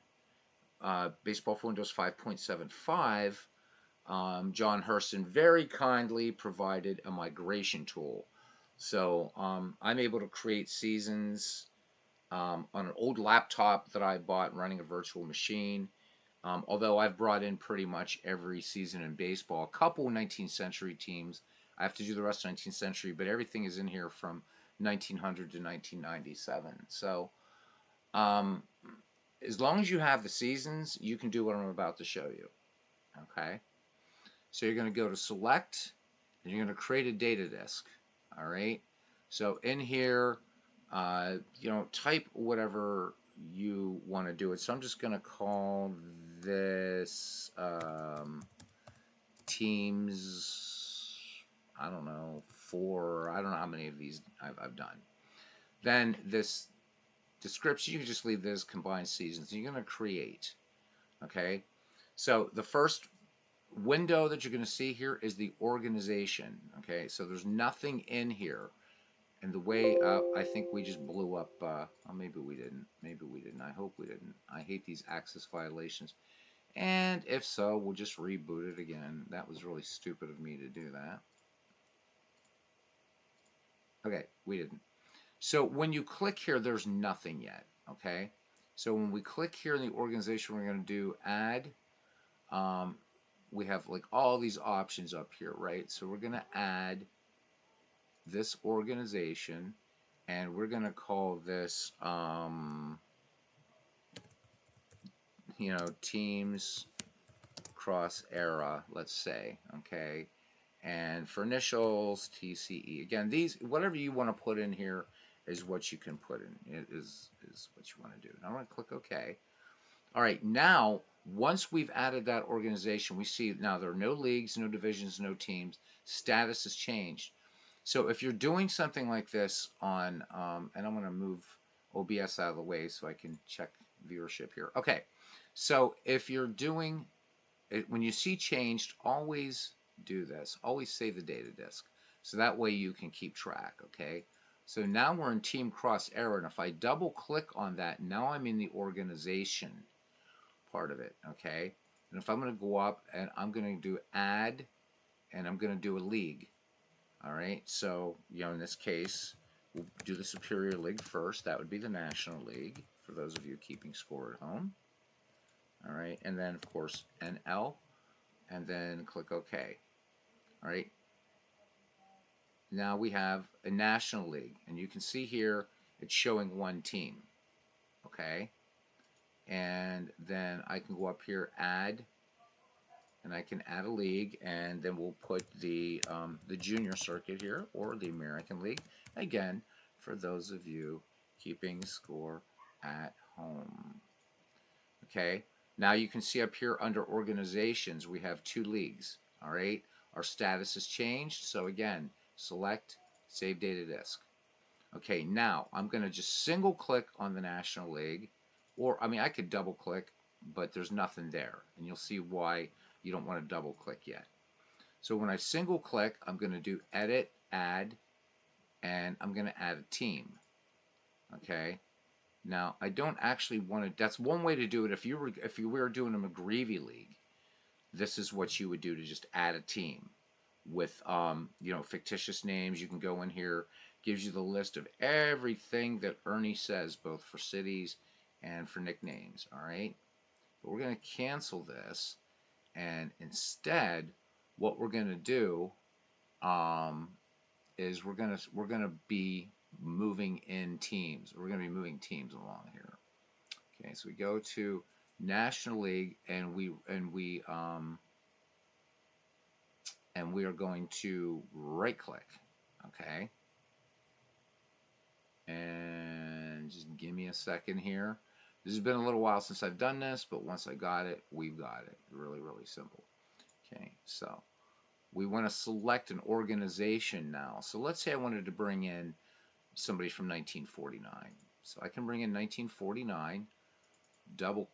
Baseball for Windows 5.75, John Hurston very kindly provided a migration tool. So I'm able to create seasons on an old laptop that I bought running a virtual machine. Although I've brought in pretty much every season in baseball, a couple 19th century teams. I have to do the rest of 19th century, but everything is in here from 1900 to 1997. So as long as you have the seasons, you can do what I'm about to show you. Okay? So you're going to go to Select, and you're going to create a data disk. All right? So in here, type whatever you want to do it. So I'm just going to call this teams, I don't know, 4, I don't know how many of these I've done. Then this description, you can just leave this combined seasons. You're going to create. Okay? So the first window that you're going to see here is the organization. Okay? So there's nothing in here. And the way, I think we just blew up, maybe we didn't. Maybe we didn't. I hope we didn't. I hate these access violations. And if so, we'll just reboot it again. That was really stupid of me to do that. Okay, we didn't. So when you click here, there's nothing yet, okay? So when we click here in the organization, we're going to do add. We have like all these options up here, right? So we're going to add this organization, and we're going to call this, teams cross era, let's say, okay? And for initials, TCE. Again, these, whatever you want to put in here is what you can put in. It is what you want to do. Now I'm going to click OK. All right, now, once we've added that organization, we see now there are no leagues, no divisions, no teams. Status has changed. So if you're doing something like this on, and I'm going to move OBS out of the way so I can check viewership here. Okay, so if you're doing it, when you see changed, always do this. Always save the data disk. So that way you can keep track, okay? So now we're in Team Cross Era, and if I double click on that, now I'm in the organization part of it, okay? And if I'm going to go up and I'm going to do add, and I'm going to do a league, all right? So, in this case, we'll do the Superior League first. That would be the National League, for those of you keeping score at home. All right, and then, of course, NL, and then click OK. All right. Now we have a National League, and you can see here it's showing one team. Okay. And then I can go up here, add, and I can add a league, and then we'll put the junior circuit here, or the American League, again, for those of you keeping score at home. Okay. Now you can see up here under organizations, we have 2 leagues. All right. Our status has changed. So again, select Save Data Disk. Okay. Now I'm going to just single click on the National League, or I could double click, but there's nothing there, and you'll see why you don't want to double click yet. So when I single click, I'm going to do Edit, Add, and I'm going to add a team. Okay. Now, I don't actually want to. That's one way to do it. If you were doing a McGreevy League, this is what you would do to just add a team with fictitious names. You can go in here, gives you the list of everything that Ernie says, both for cities and for nicknames. All right, but we're going to cancel this, and instead, what we're going to do is we're gonna be moving in teams. We're going to be moving teams along here. Okay, so we go to National League, and we are going to right click. Okay, and just give me a second here. This has been a little while since I've done this, but once I got it, we've got it. Really, really simple. Okay, so we want to select an organization now. So let's say I wanted to bring in somebody from 1949. So I can bring in 1949, double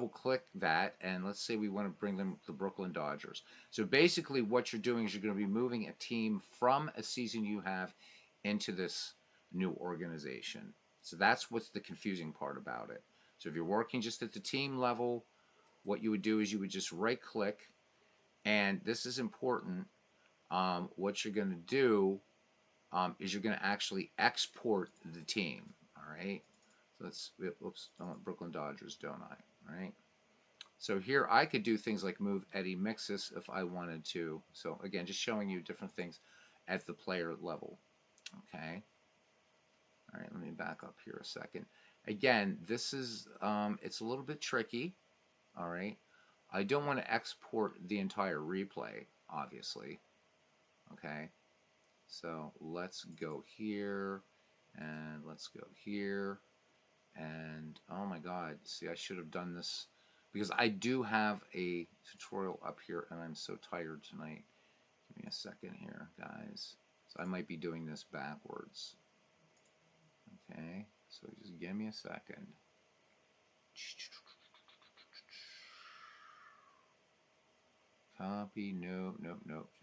click that, and let's say we want to bring them the Brooklyn Dodgers. So basically what you're doing is you're going to be moving a team from a season you have into this new organization. So that's what's the confusing part about it. So if you're working just at the team level, what you would do is you would just right click, and this is important. What you're going to do is you're going to actually export the team. All right. So let's, oops, I want Brooklyn Dodgers, don't I? All right. So here I could do things like move Eddie Mixis if I wanted to. So again, just showing you different things at the player level. Okay. All right. Let me back up here a second. Again, this is it's a little bit tricky. All right. I don't want to export the entire replay, obviously. Okay. So let's go here, and let's go here, and oh my god, see, I should have done this, because I do have a tutorial up here, and I'm so tired tonight. Give me a second here, guys. So I might be doing this backwards. Okay, so just give me a second. Copy, nope,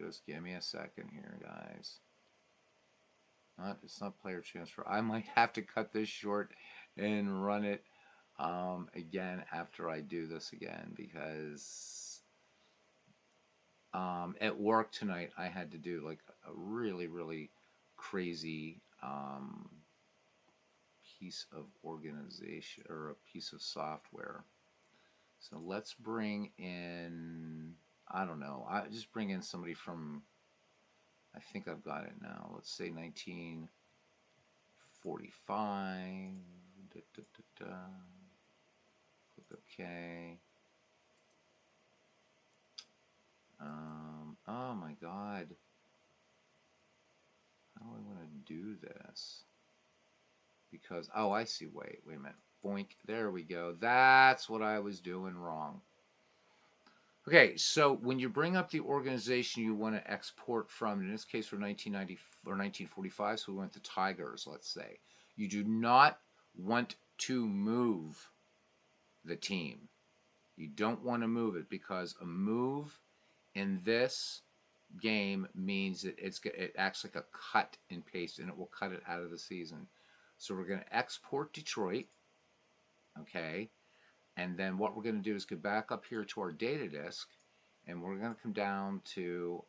just give me a second here, guys. It's not player transfer. I might have to cut this short and run it again after I do this again because at work tonight I had to do like a really, really crazy piece of organization or a piece of software. So let's bring in, I don't know, I just bring in somebody from, I think I've got it now. Let's say 1945. Da, da, da, da. Click OK. Oh my God. How do I want to do this? Because, oh, I see. Wait a minute. Boink. There we go. That's what I was doing wrong. Okay, so when you bring up the organization you want to export from, in this case for 1990 or 1945, so we went to Tigers, let's say. You do not want to move the team. You don't want to move it because a move in this game means that it acts like a cut and paste, and it will cut it out of the season. So we're going to export Detroit, okay? And then what we're going to do is go back up here to our data disk, and we're going to come down to,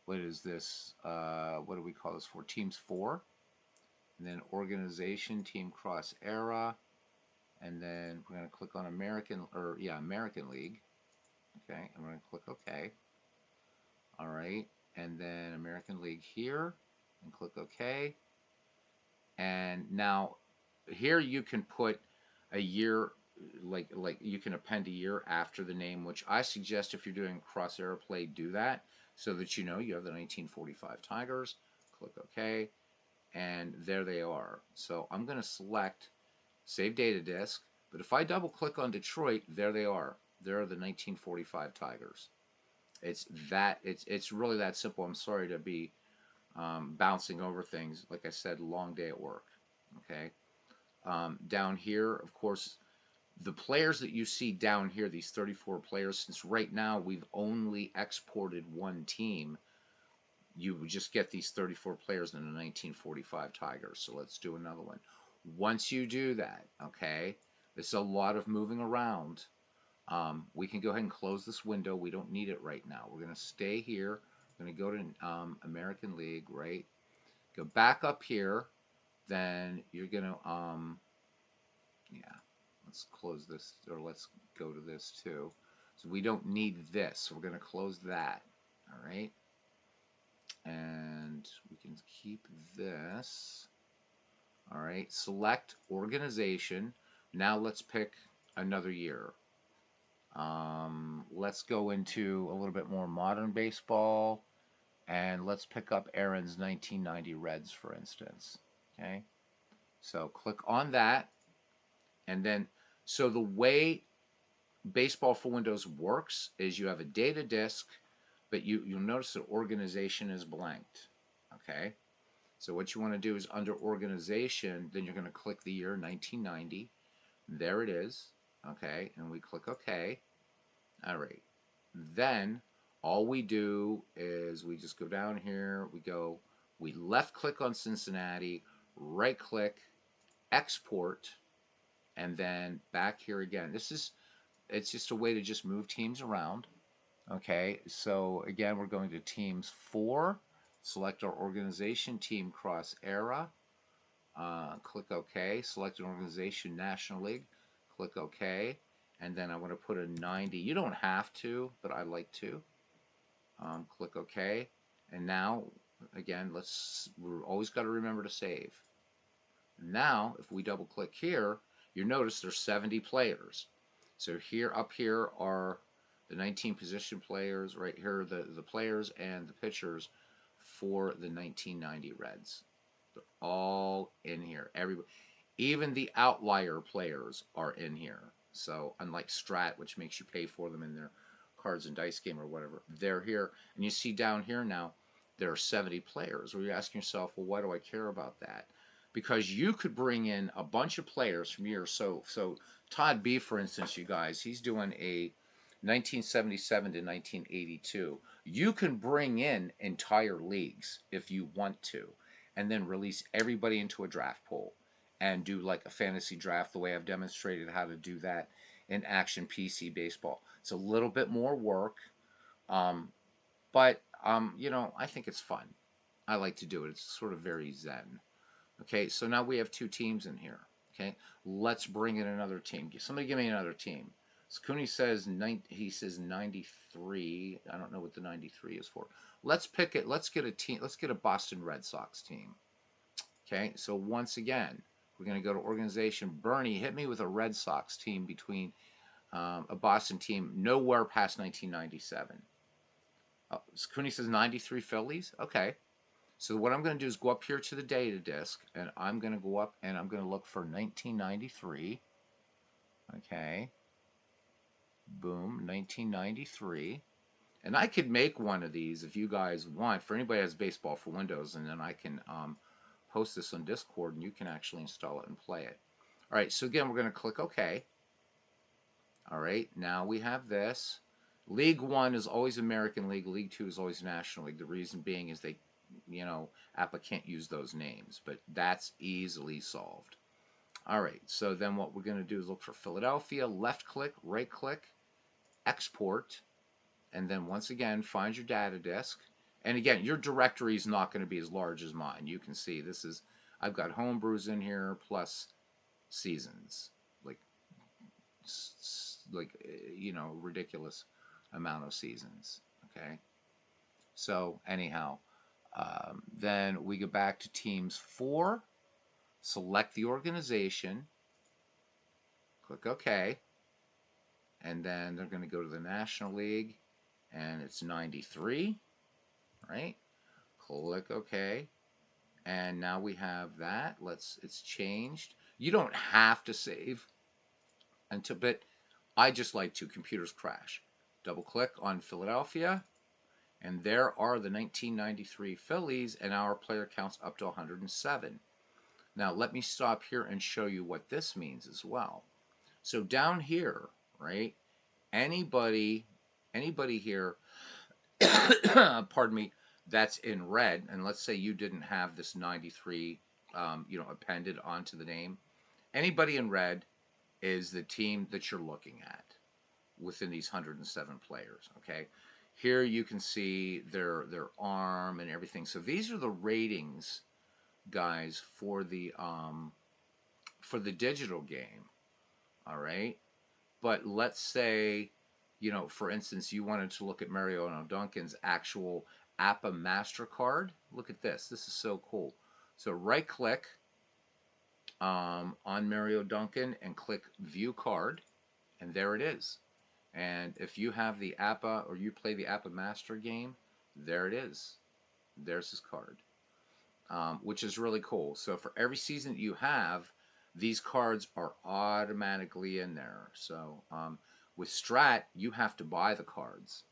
what is this? What do we call this for? Teams 4. And then organization, team cross era. And then we're going to click on American League. Okay, and we're going to click OK. All right, and then American League here, and click OK. And now here you can put a year, like you can append a year after the name, which I suggest if you're doing cross-era play, do that so that you know you have the 1945 Tigers. Click OK, and there they are. So I'm going to select Save Data Disk, but if I double-click on Detroit, there they are. There are the 1945 Tigers. It's really that simple. I'm sorry to be bouncing over things. Like I said, long day at work. Okay. Down here, of course, the players that you see down here, these 34 players, since right now we've only exported one team, you would just get these 34 players in the 1945 Tigers. So let's do another one. Once you do that, okay, there's a lot of moving around. We can go ahead and close this window. We don't need it right now. We're going to stay here. We're going to go to American League, right? Go back up here. Then you're going to, yeah, let's close this, or let's go to this too. So we don't need this. So we're going to close that, all right? And we can keep this. All right, select organization. Now let's pick another year. Let's go into a little bit more modern baseball, and let's pick up Aaron's 1990 Reds, for instance. Okay, so click on that, and then, so the way Baseball for Windows works is you have a data disk, but you'll notice that organization is blanked. Okay, so what you want to do is under organization, then you're going to click the year 1990. There it is. Okay, and we click OK. All right. Then all we do is we just go down here. We left click on Cincinnati, right click, export, and then back here again. It's just a way to just move teams around. Okay, so again, we're going to teams 4, select our organization, team cross era, click OK, select an organization, National League, click OK, and then I want to put a 90. You don't have to, but I like to. Click OK, and now, again, we're always got to remember to save. Now, if we double click here, you notice there's 70 players. So here, up here are the 19 position players, right here, the players and the pitchers for the 1990 Reds. They're all in here. Everybody, even the outlier players are in here. So unlike Strat, which makes you pay for them in their cards and dice game or whatever, they're here. And you see down here now, there are 70 players. Where you're asking yourself, well, why do I care about that? Because you could bring in a bunch of players from here. So Todd B, for instance, you guys, he's doing a 1977 to 1982. You can bring in entire leagues if you want to, and then release everybody into a draft pool. and do like a fantasy draft the way I've demonstrated how to do that in Action PC Baseball. It's a little bit more work, um, but I think it's fun. I like to do it. It's sort of very zen. Okay, so now we have two teams in here. Okay, let's bring in another team. Somebody give me another team. So Cooney says he says 93. I don't know what the 93 is for. Let's pick it. Let's get a team. Let's get a Boston Red Sox team. Okay, so once again, we're going to go to organization. Bernie, hit me with a Red Sox team between a Boston team nowhere past 1997. Oh, so Cooney says 93 Phillies. Okay. So what I'm going to do is go up here to the data disk, and I'm going to go up and I'm going to look for 1993. Okay. Boom, 1993. And I could make one of these if you guys want, for anybody who has baseball for Windows, and then I can post this on Discord, and you can actually install it and play it. All right, so again, we're going to click OK. All right, now we have this. League 1 is always American League. League 2 is always National League. The reason being is they, APBA can't use those names, but that's easily solved. All right, so then what we're going to do is look for Philadelphia, left click, right click, export, and then once again, find your data disk. And again, your directory is not going to be as large as mine. You can see this is, I've got homebrews in here plus seasons, like ridiculous amount of seasons. Okay, so anyhow, then we go back to teams 4, select the organization, click OK, and then they're going to go to the National League, and it's 93, right? Click OK, and now we have that. It's changed. You don't have to save until, but I just like to. Computers crash. Double click on Philadelphia, and there are the 1993 Phillies, and our player counts up to 107. Now let me stop here and show you what this means as well. So down here, right, anybody here, pardon me, that's in red, and let's say you didn't have this 93, appended onto the name. Anybody in red is the team that you're looking at within these 107 players. Okay, here you can see their arm and everything. So these are the ratings, guys, for the digital game. All right, but let's say, for instance, you wanted to look at Mario Duncan's actual APBA MasterCard. Look at this. This is so cool. So right click on Mario Duncan and click View Card, and there it is. And if you have the APBA or you play the APBA Master game, there it is. There's his card, which is really cool. So for every season that you have, these cards are automatically in there. So with Strat, you have to buy the cards.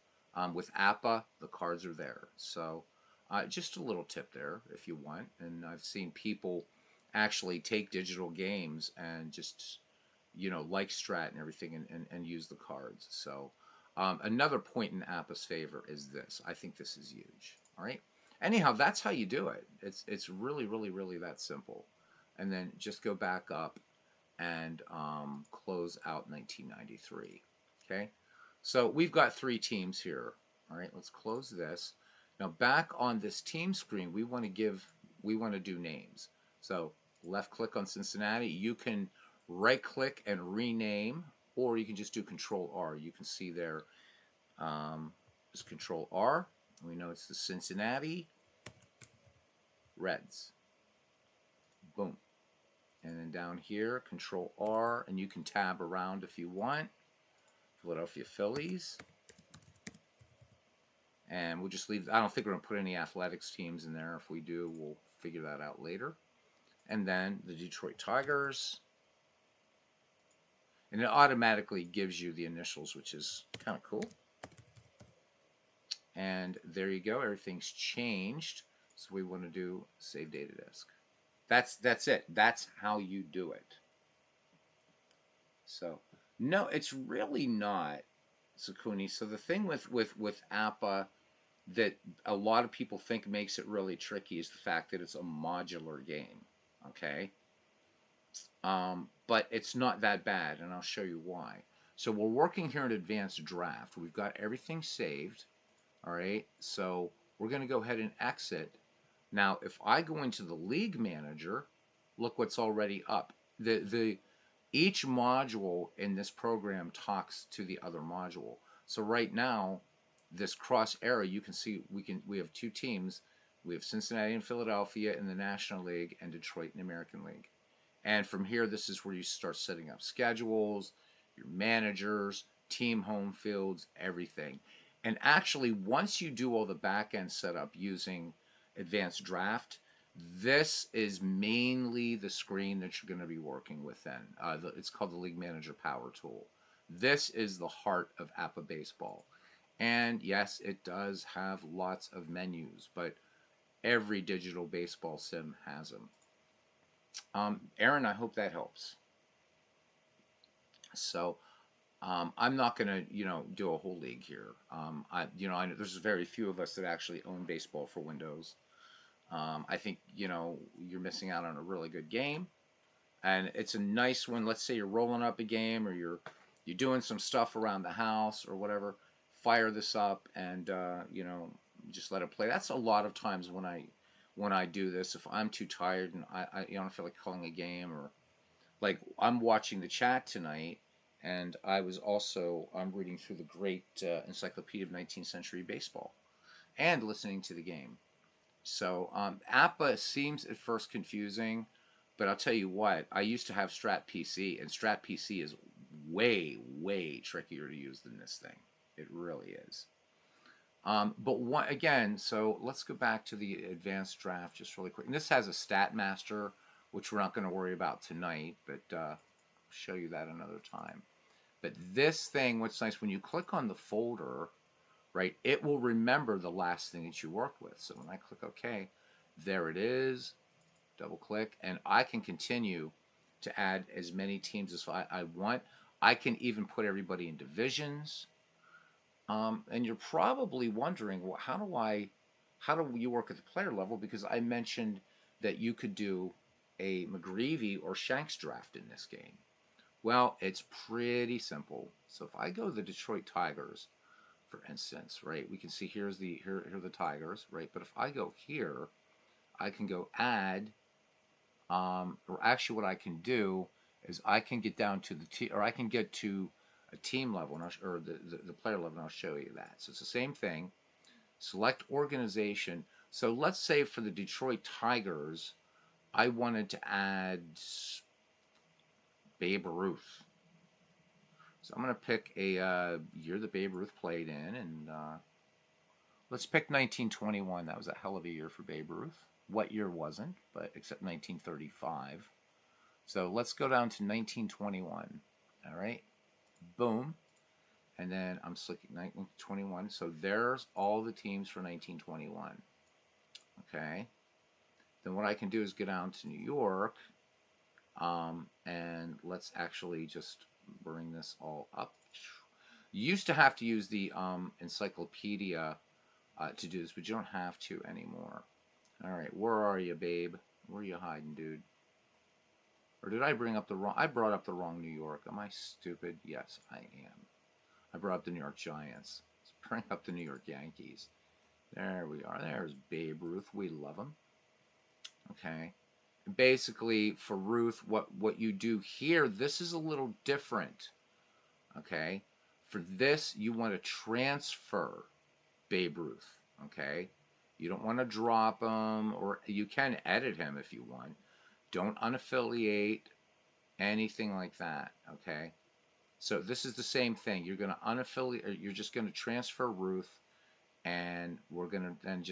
With APBA, the cards are there. So just a little tip there if you want. And I've seen people actually take digital games and just, like Strat and everything, and use the cards. So another point in APBA's favor is this. I think this is huge. All right. Anyhow, that's how you do it. It's really, really, really that simple. And then just go back up and close out 1993. Okay. So we've got 3 teams here. All right. Let's close this. Now back on this team screen, we want to do names. So left click on Cincinnati. You can right click and rename, or you can just do Control R. You can see there, just Control R. We know it's the Cincinnati Reds. Boom. And then down here, Control R, and you can tab around if you want. Philadelphia Phillies. And we'll just leave. I don't think we're going to put any athletics teams in there. If we do, we'll figure that out later. And then the Detroit Tigers. And it automatically gives you the initials, which is kind of cool. And there you go. Everything's changed. So we want to do save data disk. That's it. That's how you do it. So no, it's really not, Sakuni. So the thing with APBA that a lot of people think makes it really tricky is the fact that it's a modular game. Okay. But it's not that bad, and I'll show you why. So we're working here in advanced draft. We've got everything saved. All right, so we're going to go ahead and exit. Now, if I go into the league manager, look what's already up. Each module in this program talks to the other module. So right now, this cross arrow, you can see we have two teams. We have Cincinnati and Philadelphia in the National League and Detroit in the American League. And from here, this is where you start setting up schedules, your managers, team home fields, everything. And actually, once you do all the back end setup using Advanced Draft, this is mainly the screen that you're going to be working with then. It's called the League Manager Power Tool. This is the heart of APBA Baseball. And yes, it does have lots of menus, but every digital baseball sim has them. Aaron, I hope that helps. So I'm not going to, do a whole league here. I know there's very few of us that actually own baseball for Windows. I think, you're missing out on a really good game. And it's a nice one. Let's say you're rolling up a game or you're doing some stuff around the house or whatever. Fire this up and, just let it play. That's a lot of times when I do this. If I'm too tired and I don't feel like calling a game, or like I'm watching the chat tonight, and I'm reading through the great Encyclopedia of 19th Century Baseball and listening to the game. So APBA seems at first confusing, but I'll tell you what, I used to have Strat PC, and Strat PC is way, way trickier to use than this thing. It really is. Again, so let's go back to the advanced draft just really quick. And this has a stat master, which we're not going to worry about tonight, but I'll show you that another time. But this thing, what's nice, when you click on the folder, right, it will remember the last thing that you worked with. So when I click OK, there it is. Double click, and I can continue to add as many teams as I want. I can even put everybody in divisions. And you're probably wondering, well, how do you work at the player level? Because I mentioned that you could do a McGreevy or Shanks draft in this game. Well, it's pretty simple. So if I go to the Detroit Tigers, for instance, right, we can see here are the Tigers, right? But if I go here, I can go add, or actually what I can do is I can get down to I can get to a team level, or the player level, and I'll show you that. So it's the same thing. Select organization. So let's say for the Detroit Tigers, I wanted to add Babe Ruth. So I'm going to pick a year that Babe Ruth played in, and let's pick 1921. That was a hell of a year for Babe Ruth. What year wasn't, but except 1935. So let's go down to 1921. All right, boom. And then I'm selecting 1921. So there's all the teams for 1921. Okay. Then what I can do is go down to New York, and let's actually just bring this all up. You used to have to use the encyclopedia to do this, but you don't have to anymore. All right, where are you, babe? Where are you hiding, dude? Or did I bring up the wrong? I brought up the wrong New York. Am I stupid? Yes, I am. I brought up the New York Giants. Let's bring up the New York Yankees. There we are. There's Babe Ruth. We love him. Okay. Basically, for Ruth, what you do here, this is a little different. Okay. For this, you want to transfer Babe Ruth. Okay. You don't want to drop him, or you can edit him if you want. Don't unaffiliate, anything like that. Okay. So this is the same thing. You're going to unaffiliate, or you're just going to transfer Ruth, and we're going to then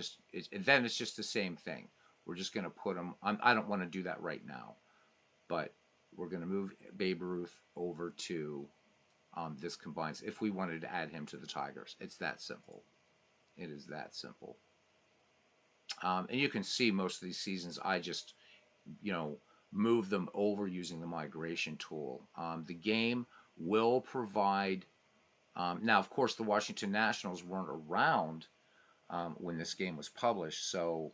then it's just the same thing. We're just going to put them. I don't want to do that right now, but we're going to move Babe Ruth over to this combines. If we wanted to add him to the Tigers, it's that simple. It is that simple. And you can see most of these seasons, I just, move them over using the migration tool. The game will provide, now of course the Washington Nationals weren't around when this game was published, so,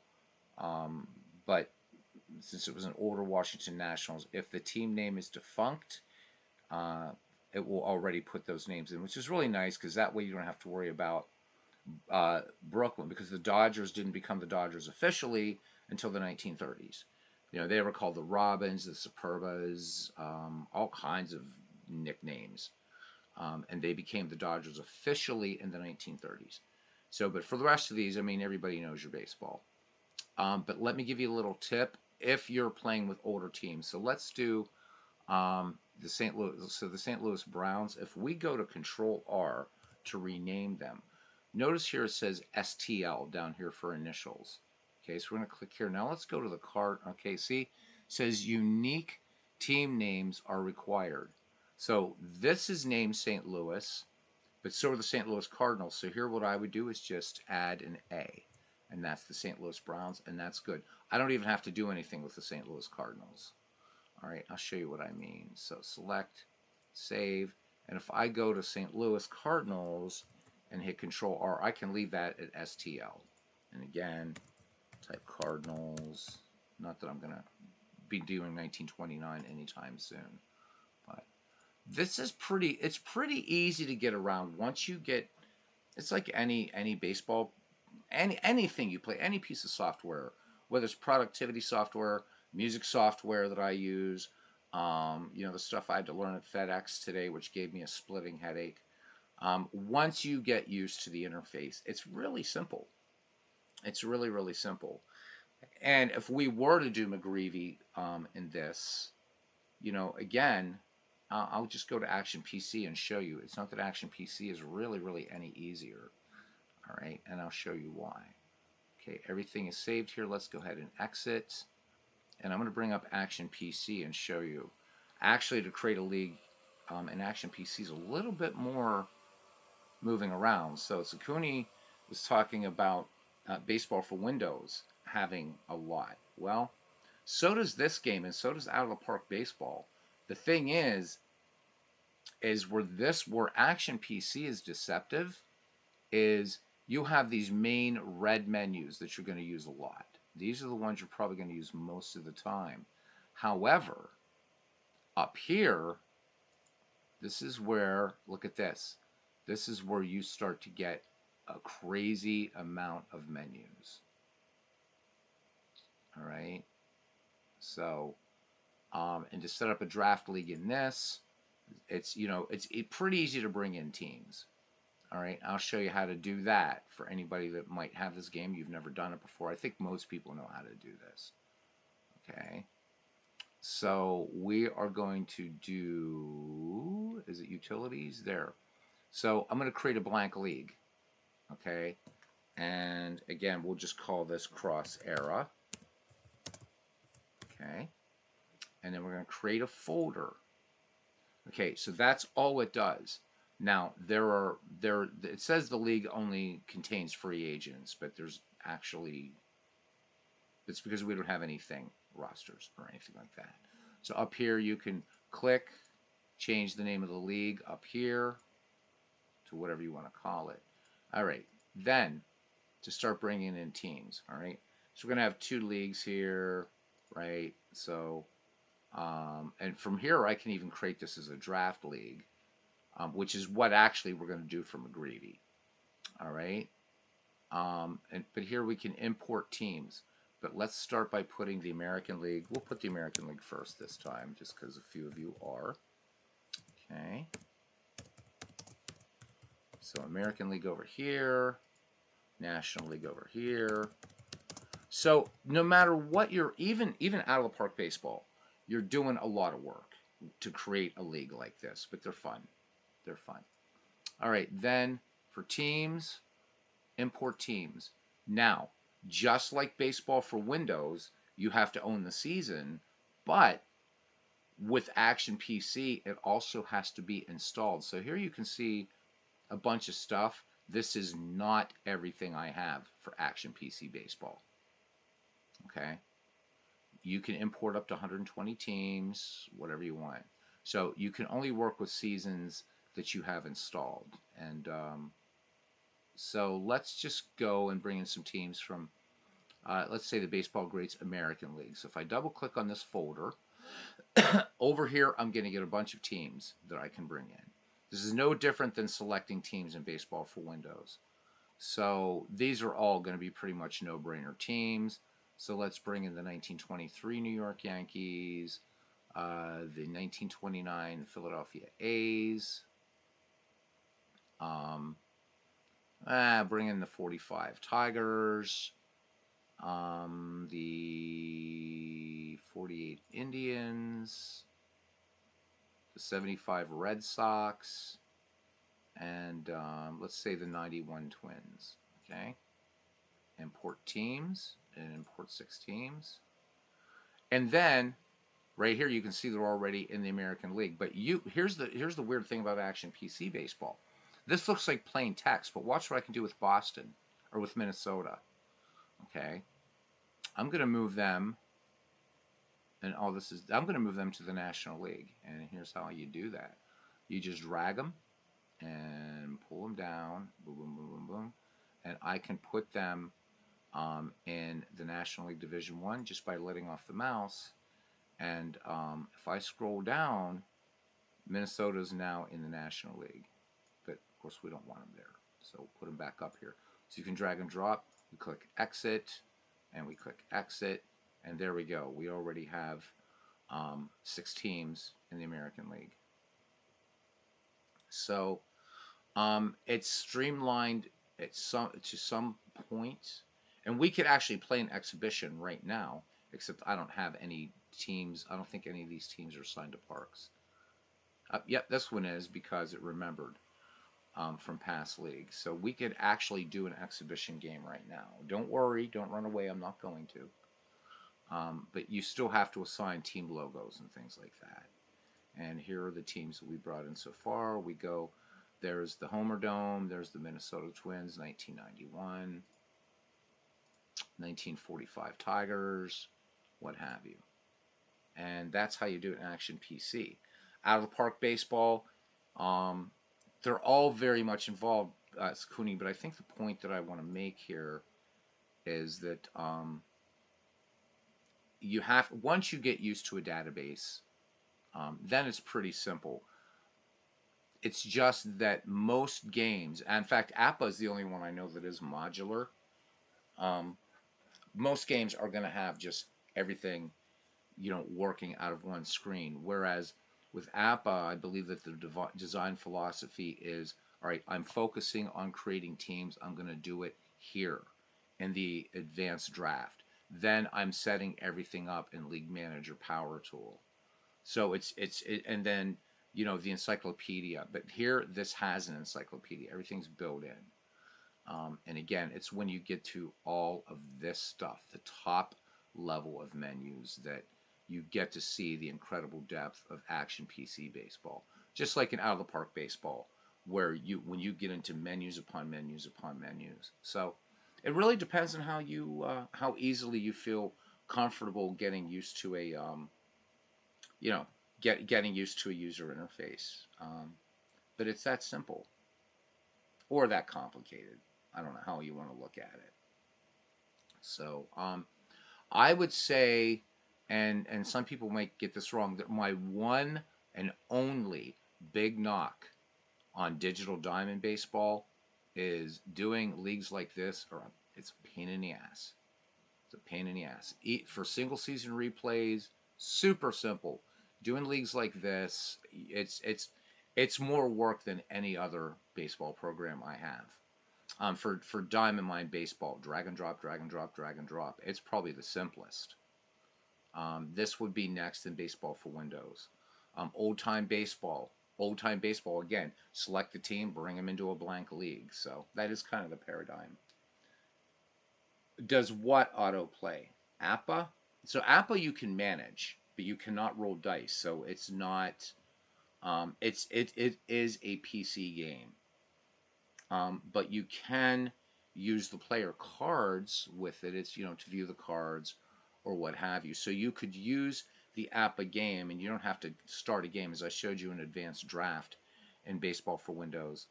but since it was an older Washington Nationals, if the team name is defunct, it will already put those names in, which is really nice because that way you don't have to worry about Brooklyn, because the Dodgers didn't become the Dodgers officially until the 1930s. You know, they were called the Robins, the Superbas, all kinds of nicknames. And they became the Dodgers officially in the 1930s. So, but for the rest of these, I mean, everybody knows your baseball. But let me give you a little tip if you're playing with older teams. So let's do the St. Louis. So the St. Louis Browns. If we go to Control R to rename them, notice here it says STL down here for initials. Okay, so we're going to click here. Now let's go to the card. Okay, see, it says unique team names are required. So this is named St. Louis, but so are the St. Louis Cardinals. So here what I would do is just add an A, and that's the St. Louis Browns, and that's good. I don't even have to do anything with the St. Louis Cardinals. All right, I'll show you what I mean. So select, save, and if I go to St. Louis Cardinals and hit Control R, I can leave that at STL. And again, type Cardinals. Not that I'm going to be doing 1929 anytime soon. But this is it's pretty easy to get around once you get, it's like any baseball, anything you play, any piece of software, whether it's productivity software, music software that I use, you know, the stuff I had to learn at FedEx today, which gave me a splitting headache. Once you get used to the interface, it's really simple. It's really, really simple. And if we were to do McGreevy in this, you know, again, I'll just go to Action PC and show you. It's not that Action PC is really, really any easier. All right, and I'll show you why. Okay, everything is saved here. Let's go ahead and exit. And I'm going to bring up Action PC and show you. Actually, to create a league in Action PC is a little bit more moving around. So Sakuni was talking about baseball for Windows having a lot. Well, so does this game, and so does Out of the Park Baseball. The thing is where Action PC is deceptive is you have these main red menus that you're going to use a lot. These are the ones you're probably going to use most of the time. However, up here, this is where, look at this. This is where you start to get a crazy amount of menus. All right. So, and to set up a draft league in this, it's, you know, it's pretty easy to bring in teams. All right, I'll show you how to do that for anybody that might have this game. You've never done it before. I think most people know how to do this. Okay, so we are going to do, is it utilities? There. So I'm going to create a blank league. Okay, and again, we'll just call this Cross Era. Okay, and then we're going to create a folder. Okay, so that's all it does. Now, it says the league only contains free agents, but there's actually, it's because we don't have anything, rosters or anything like that. So up here you can click, change the name of the league up here to whatever you want to call it. All right, then to start bringing in teams, all right? So we're going to have 2 leagues here, right? So, and from here I can even create this as a draft league. Which is what actually we're going to do for McGreevy. All right. But here we can import teams. But let's start by putting the American League. We'll put the American League first this time, just because a few of you are. Okay. So American League over here. National League over here. So no matter what you're, even Out of the Park Baseball, you're doing a lot of work to create a league like this. But they're fun. They're fun. All right, then for teams, import teams. Now, just like baseball for Windows, you have to own the season, but with Action PC, it also has to be installed. So here you can see a bunch of stuff. This is not everything I have for Action PC Baseball. Okay? You can import up to 120 teams, whatever you want. So you can only work with seasons that you have installed. And so let's just go and bring in some teams from let's say the Baseball Greats American League. So if I double click on this folder, over here I'm going to get a bunch of teams that I can bring in. This is no different than selecting teams in Baseball for Windows. So these are all going to be pretty much no-brainer teams. So let's bring in the 1923 New York Yankees, the 1929 Philadelphia A's, bring in the 45 Tigers, the 48 Indians, the 75 Red Sox, and let's say the 91 Twins. Okay, import teams and import 6 teams, and then right here you can see they're already in the American League. But here's the weird thing about Action PC Baseball. This looks like plain text, but watch what I can do with Boston or with Minnesota. Okay, I'm going to move them, and I'm going to move them to the National League. And here's how you do that: you just drag them and pull them down, boom, boom, boom, boom, boom, and I can put them in the National League Division I just by letting off the mouse. And if I scroll down, Minnesota is now in the National League, but of course we don't want them there, so we'll put them back up here. So you can drag and drop. We click exit, and we click exit, and there we go. We already have 6 teams in the American League. So it's streamlined to some point, and we could actually play an exhibition right now, except I don't have any teams. I don't think any of these teams are signed to Parks. Yep, this one is because it remembered from past leagues. So we could actually do an exhibition game right now. Don't worry, don't run away. I'm not going to. But you still have to assign team logos and things like that. And here are the teams that we brought in so far. We go, there's the Homer Dome, there's the Minnesota Twins, 1991, 1945 Tigers, what have you. And that's how you do it in Action PC. Out of the Park Baseball, they're all very much involved, Sakuni, but I think the point that I want to make here is that once you get used to a database, then it's pretty simple. It's just that most games, in fact, APBA is the only one I know that is modular. Most games are going to have just everything, working out of one screen. Whereas with APBA, I believe that the design philosophy is, all right, I'm focusing on creating teams. I'm going to do it here in the advanced draft. Then I'm setting everything up in League Manager Power Tool. So and then, the encyclopedia. But here, this has an encyclopedia. Everything's built in. And again, it's when you get to all of this stuff, the top level of menus, that you get to see the incredible depth of Action PC Baseball. Just like in Out of the Park Baseball, where when you get into menus upon menus upon menus. So it really depends on how easily you feel comfortable getting used to a getting used to a user interface. But it's that simple or that complicated. I don't know how you want to look at it. So I would say, and some people might get this wrong, that my one and only big knock on Digital Diamond Baseball is doing leagues like this, it's a pain in the ass. It's a pain in the ass. For single season replays, super simple. Doing leagues like this, it's more work than any other baseball program I have. For Diamond Mine Baseball, drag and drop, drag and drop, drag and drop. It's probably the simplest. This would be next in Baseball for Windows. Old Time Baseball, again, select the team, bring them into a blank league. So that is kind of the paradigm. Does what autoplay? APBA? So APBA you can manage, but you cannot roll dice. So it's not, it is a PC game. But you can use the player cards with it. It's, to view the cards or what have you. So you could use the APBA game, and you don't have to start a game. As I showed you in Advanced Draft in Baseball for Windows,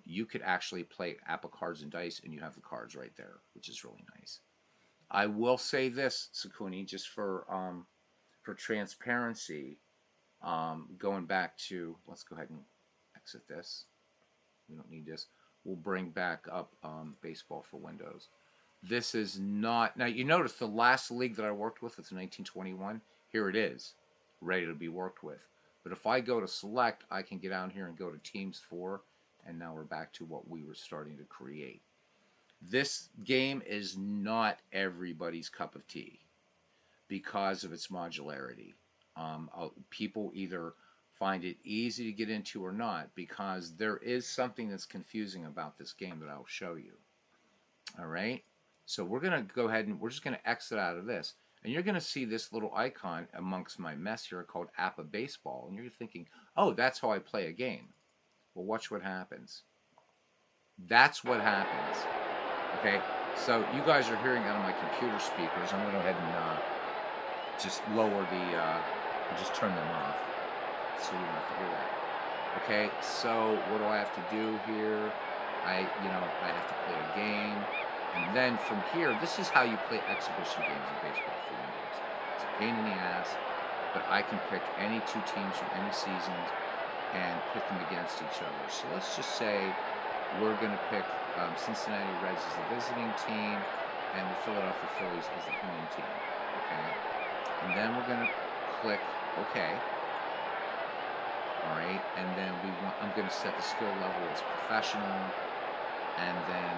you could actually play APBA cards and dice, and you have the cards right there, which is really nice. I will say this, Sakuni, just for transparency. Going back to, let's go ahead and exit this. We don't need this. We'll bring back up baseball for Windows. This is not, now you notice the last league that I worked with, it's 1921. Here it is, ready to be worked with. But if I go to select, I can get down here and go to Teams 4, and now we're back to what we were starting to create. This game is not everybody's cup of tea because of its modularity. People either find it easy to get into or not, because there is something that's confusing about this game that I'll show you. All right, so we're going to go ahead and we're just going to exit out of this, and you're going to see this little icon amongst my mess here called APBA Baseball, and you're thinking, oh, that's how I play a game. Well, watch what happens. That's what happens. Okay, so you guys are hearing out of my computer speakers. I'm going to go ahead and just lower the, or just turn them off so you don't have to hear that. Okay, so what do I have to do here? I have to play a game. And then from here, this is how you play exhibition games of baseball for Windows. It's a pain in the ass, but I can pick any two teams from any seasons and pit them against each other. So let's just say we're going to pick Cincinnati Reds as the visiting team and the Philadelphia Phillies as the home team. Okay, and then we're going to click OK. All right, and then I'm going to set the skill level as professional, and then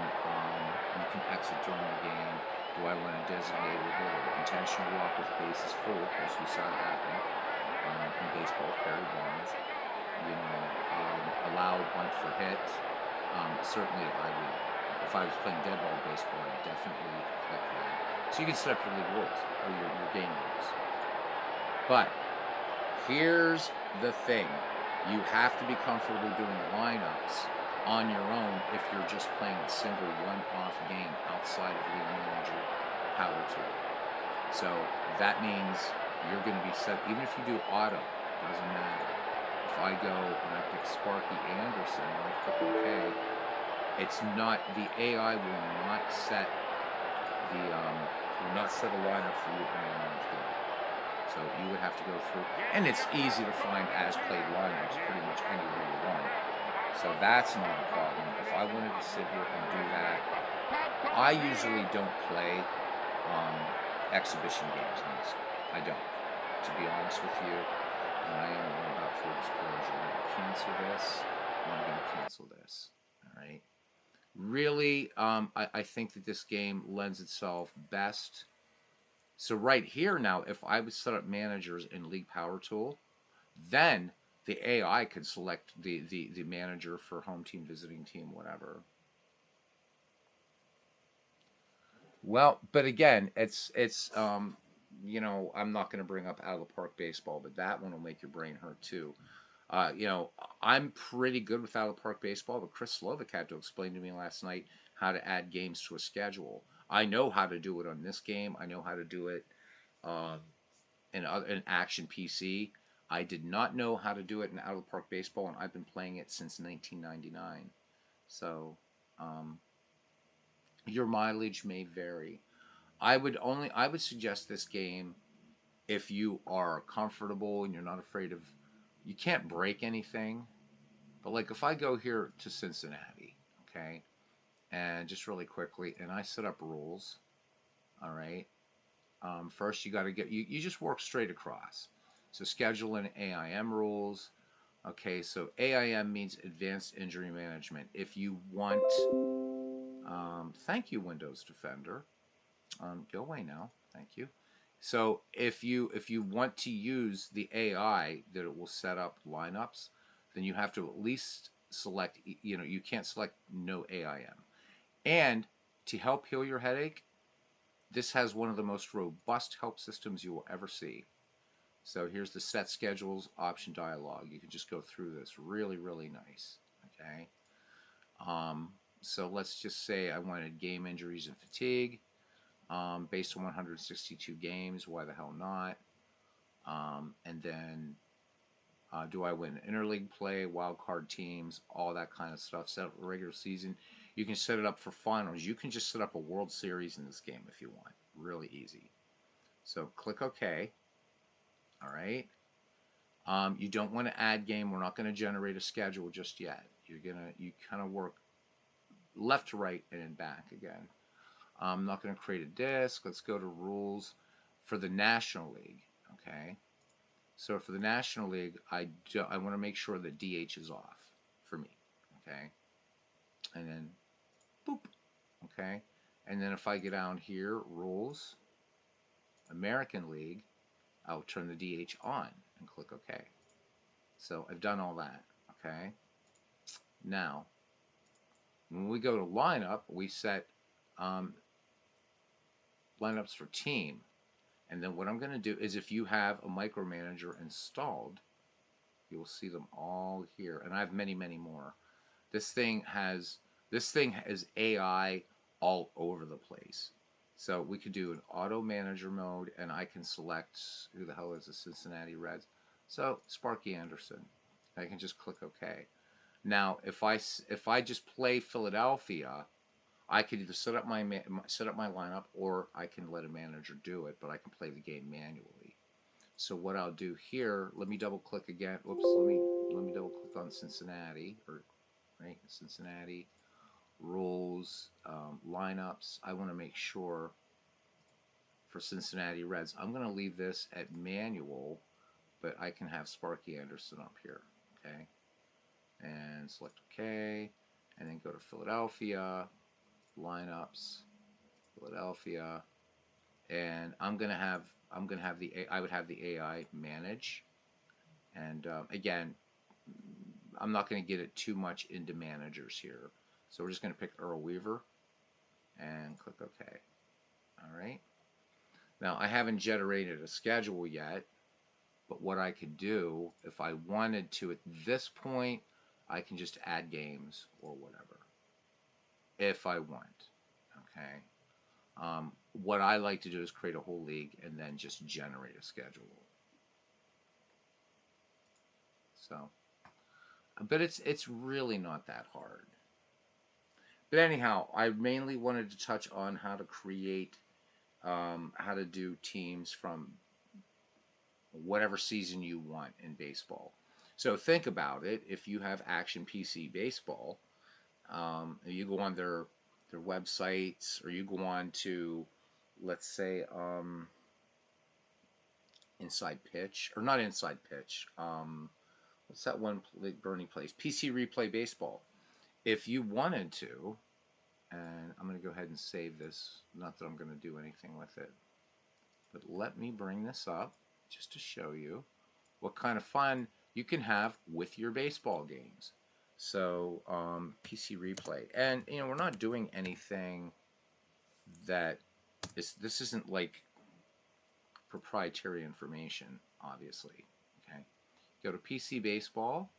you can exit during the game. Do I want a designated hitter? Intentional walk with bases full. Of course, we saw it happen in baseball. Barry Bonds. Allow bunt for hit. Certainly, I would, if I was playing dead ball baseball, I'd definitely click that. So you can set up your league rules or your game rules. But here's the thing. You have to be comfortable doing lineups on your own if you're just playing a single one-off game outside of League Manager Power Tool. So that means you're going to be set, even if you do auto, doesn't matter. If I go and I pick Sparky Anderson and I click OK, it's not, the AI will not set the will not set a lineup for you in a one-off game. So you would have to go through, and it's easy to find as played lineups pretty much anywhere you want. So that's not a problem. If I wanted to sit here and do that, I usually don't play exhibition games on this. I don't, to be honest with you. And I am all about full disclosure. I'm going to cancel this, and I'm going to cancel this. All right. Really, I think that this game lends itself best. So right here now, if I would set up managers in League Power Tool, then the AI could select the manager for home team, visiting team, whatever. Well, but again, it's I'm not going to bring up out of the park baseball, but that one will make your brain hurt too. I'm pretty good with out of the park baseball, but Chris Slovak had to explain to me last night how to add games to a schedule. I know how to do it on this game. I know how to do it in Action PC. I did not know how to do it in Out of the Park Baseball, and I've been playing it since 1999. So your mileage may vary. I would suggest this game if you are comfortable and you're not afraid of, you can't break anything. But like if I go here to Cincinnati, okay, and just really quickly, and I set up rules, all right. First, you got to get, you just work straight across. So schedule and AIM rules. Okay, so AIM means Advanced Injury Management. If you want, thank you, Windows Defender. Go away now. Thank you. So if you want to use the AI that it will set up lineups, then you have to at least select, you can't select no AIM. And to help heal your headache, this has one of the most robust help systems you will ever see. So here's the set schedules option dialog. You can just go through this. Really, really nice. Okay. So let's just say I wanted game injuries and fatigue based on 162 games. Why the hell not? And then do I win interleague play, wild card teams, all that kind of stuff. Set up a regular season. You can set it up for finals. You can just set up a World Series in this game if you want. Really easy. So click OK. All right. You don't want to add game. We're not going to generate a schedule just yet. You kind of work left to right and then back again. I'm not going to create a disk. Let's go to rules for the National League. Okay. So for the National League, I want to make sure that DH is off for me. Okay. And then boop. Okay. And then if I get down here, rules, American League, I'll turn the DH on and click OK. So I've done all that. Okay. Now, when we go to lineup, we set lineups for team. And then what I'm going to do is if you have a micromanager installed, you will see them all here. And I have many, many more. This thing has AI all over the place. So we could do an auto manager mode, and I can select who the hell is the Cincinnati Reds. So Sparky Anderson. I can just click OK. Now, if I just play Philadelphia, I could either set up my lineup, or I can let a manager do it, but I can play the game manually. So what I'll do here, let me double click again. Whoops, let me double click on Cincinnati, or right, Cincinnati rules, lineups. I want to make sure for Cincinnati Reds, I'm going to leave this at manual, but I can have Sparky Anderson up here. Okay, and select OK, and then go to Philadelphia, lineups, Philadelphia, and I would have the AI manage, and again, I'm not going to get it too much into managers here, so we're just going to pick Earl Weaver and click OK. All right. Now I haven't generated a schedule yet, but what I could do if I wanted to at this point, I can just add games or whatever if I want. Okay. What I like to do is create a whole league and then just generate a schedule. So, but it's really not that hard. But anyhow, I mainly wanted to touch on how to create, how to do teams from whatever season you want in baseball. So think about it. If you have Action PC Baseball, you go on their websites, or you go on to, let's say, Inside Pitch, or not Inside Pitch. What's that one Bernie plays? PC Replay Baseball. If you wanted to, and I'm going to go ahead and save this. Not that I'm going to do anything with it, but let me bring this up just to show you what kind of fun you can have with your baseball games. So PC Replay, and we're not doing anything that this isn't like proprietary information, obviously. Okay, go to PC Baseball,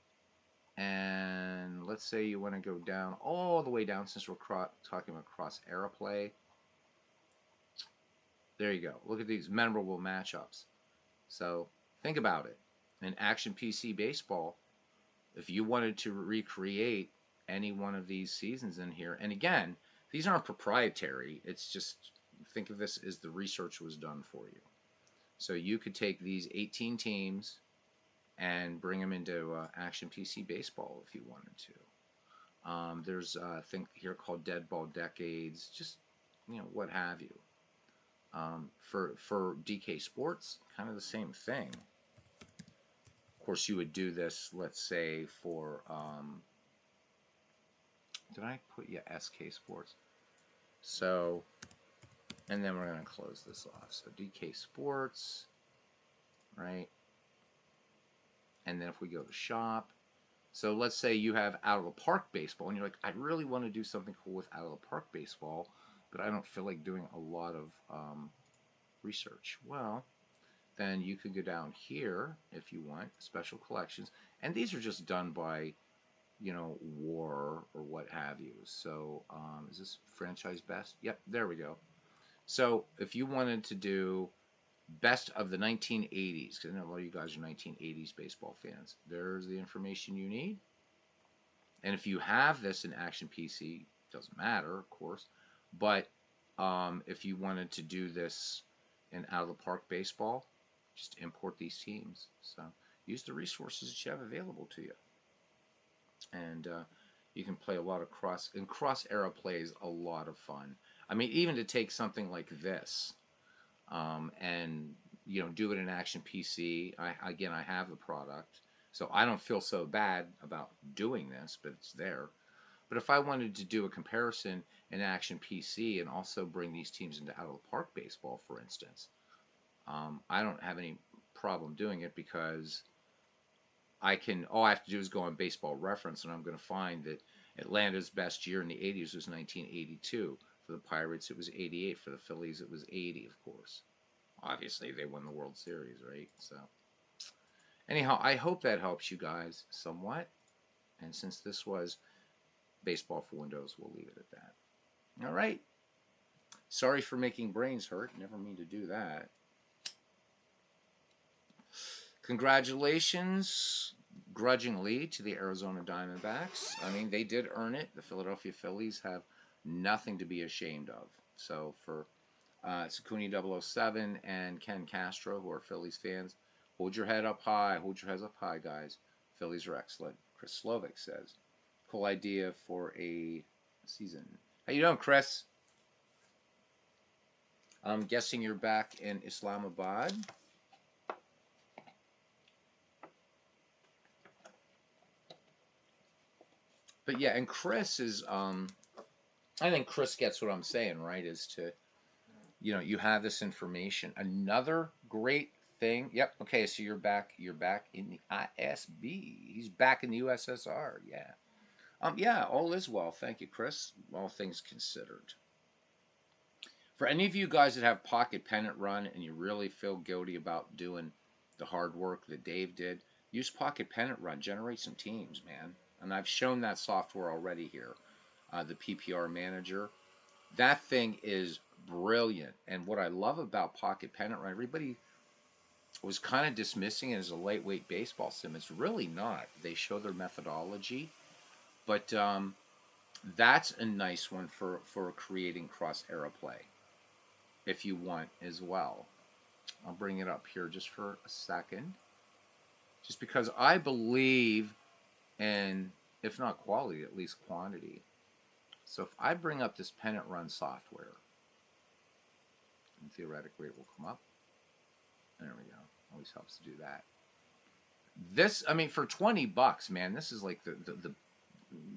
and let's say you want to go down all the way down, since we're talking about cross era play. There you go. Look at these memorable matchups. So think about it. In Action PC Baseball, if you wanted to recreate any one of these seasons in here, and again, these aren't proprietary. It's just, think of this as the research was done for you. So you could take these 18 teams and bring them into Action PC Baseball if you wanted to. There's a thing here called Dead Ball Decades, just what have you. For DK Sports, kind of the same thing. Of course, you would do this, let's say, for did I put SK Sports? So, and then we're going to close this off. So DK Sports, right? And then if we go to shop, so let's say you have Out of the Park Baseball, and you're like, I really want to do something cool with Out of the Park Baseball, but I don't feel like doing a lot of research. Well, then you could go down here if you want, special collections, and these are just done by war or what have you. So is this franchise best? Yep, there we go. So if you wanted to do best of the 1980s, because I know a lot of you guys are 1980s baseball fans, there's the information you need. And if you have this in Action PC, doesn't matter, of course, but if you wanted to do this in out of the park baseball, just import these teams. So use the resources that you have available to you, and you can play a lot of cross era play is a lot of fun. I mean, even to take something like this, and do it in Action PC. Again, I have the product, so I don't feel so bad about doing this, but it's there. But if I wanted to do a comparison in Action PC and also bring these teams into out of the park baseball, for instance, I don't have any problem doing it because all I have to do is go on Baseball Reference, and I'm going to find that Atlanta's best year in the 80s was 1982. For the Pirates, it was 88. For the Phillies, it was 80, of course. Obviously, they won the World Series, right? So, anyhow, I hope that helps you guys somewhat. And since this was Baseball for Windows, we'll leave it at that. All right. Sorry for making brains hurt. Never mean to do that. Congratulations, grudgingly, to the Arizona Diamondbacks. I mean, they did earn it. The Philadelphia Phillies have nothing to be ashamed of. So for Sakuni 007 and Ken Castro, who are Phillies fans, hold your head up high. Hold your heads up high, guys. Phillies are excellent. Chris Slovic says, cool idea for a season. How you doing, Chris? I'm guessing you're back in Islamabad. But yeah, and Chris is, I think Chris gets what I'm saying, right? Is to, you have this information. Another great thing. Yep. Okay. So you're back. You're back in the ISB. He's back in the USSR. Yeah. Yeah. All is well. Thank you, Chris. All things considered. For any of you guys that have Pocket Pennant Run and you really feel guilty about doing the hard work that Dave did, use Pocket Pennant Run. Generate some teams, man. And I've shown that software already here, the PPR Manager. That thing is brilliant. And what I love about Pocket Pennant Run, everybody was kind of dismissing it as a lightweight baseball sim. It's really not. They show their methodology. But that's a nice one for creating cross-era play, if you want as well. I'll bring it up here just for a second. Just because I believe in, if not quality, at least quantity. So if I bring up this Pennant Run software, and theoretically it will come up. There we go. Always helps to do that. This, I mean, for 20 bucks, man, this is like the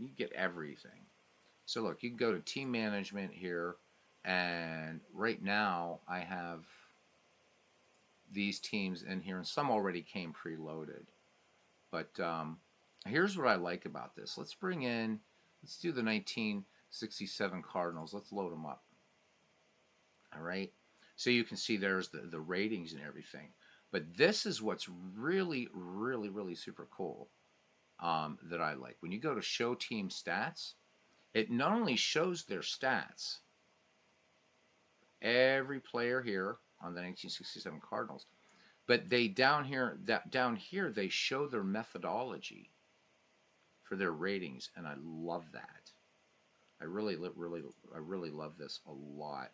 you get everything. So look, you can go to team management here, and right now I have these teams in here, and some already came preloaded. But here's what I like about this. Let's do the 1967 Cardinals. Let's load them up. All right. So you can see there's the ratings and everything. But this is what's really, really, really super cool that I like. When you go to show team stats, it not only shows their stats, every player here on the 1967 Cardinals, but they down here they show their methodology for their ratings, and I love that. I really love this a lot.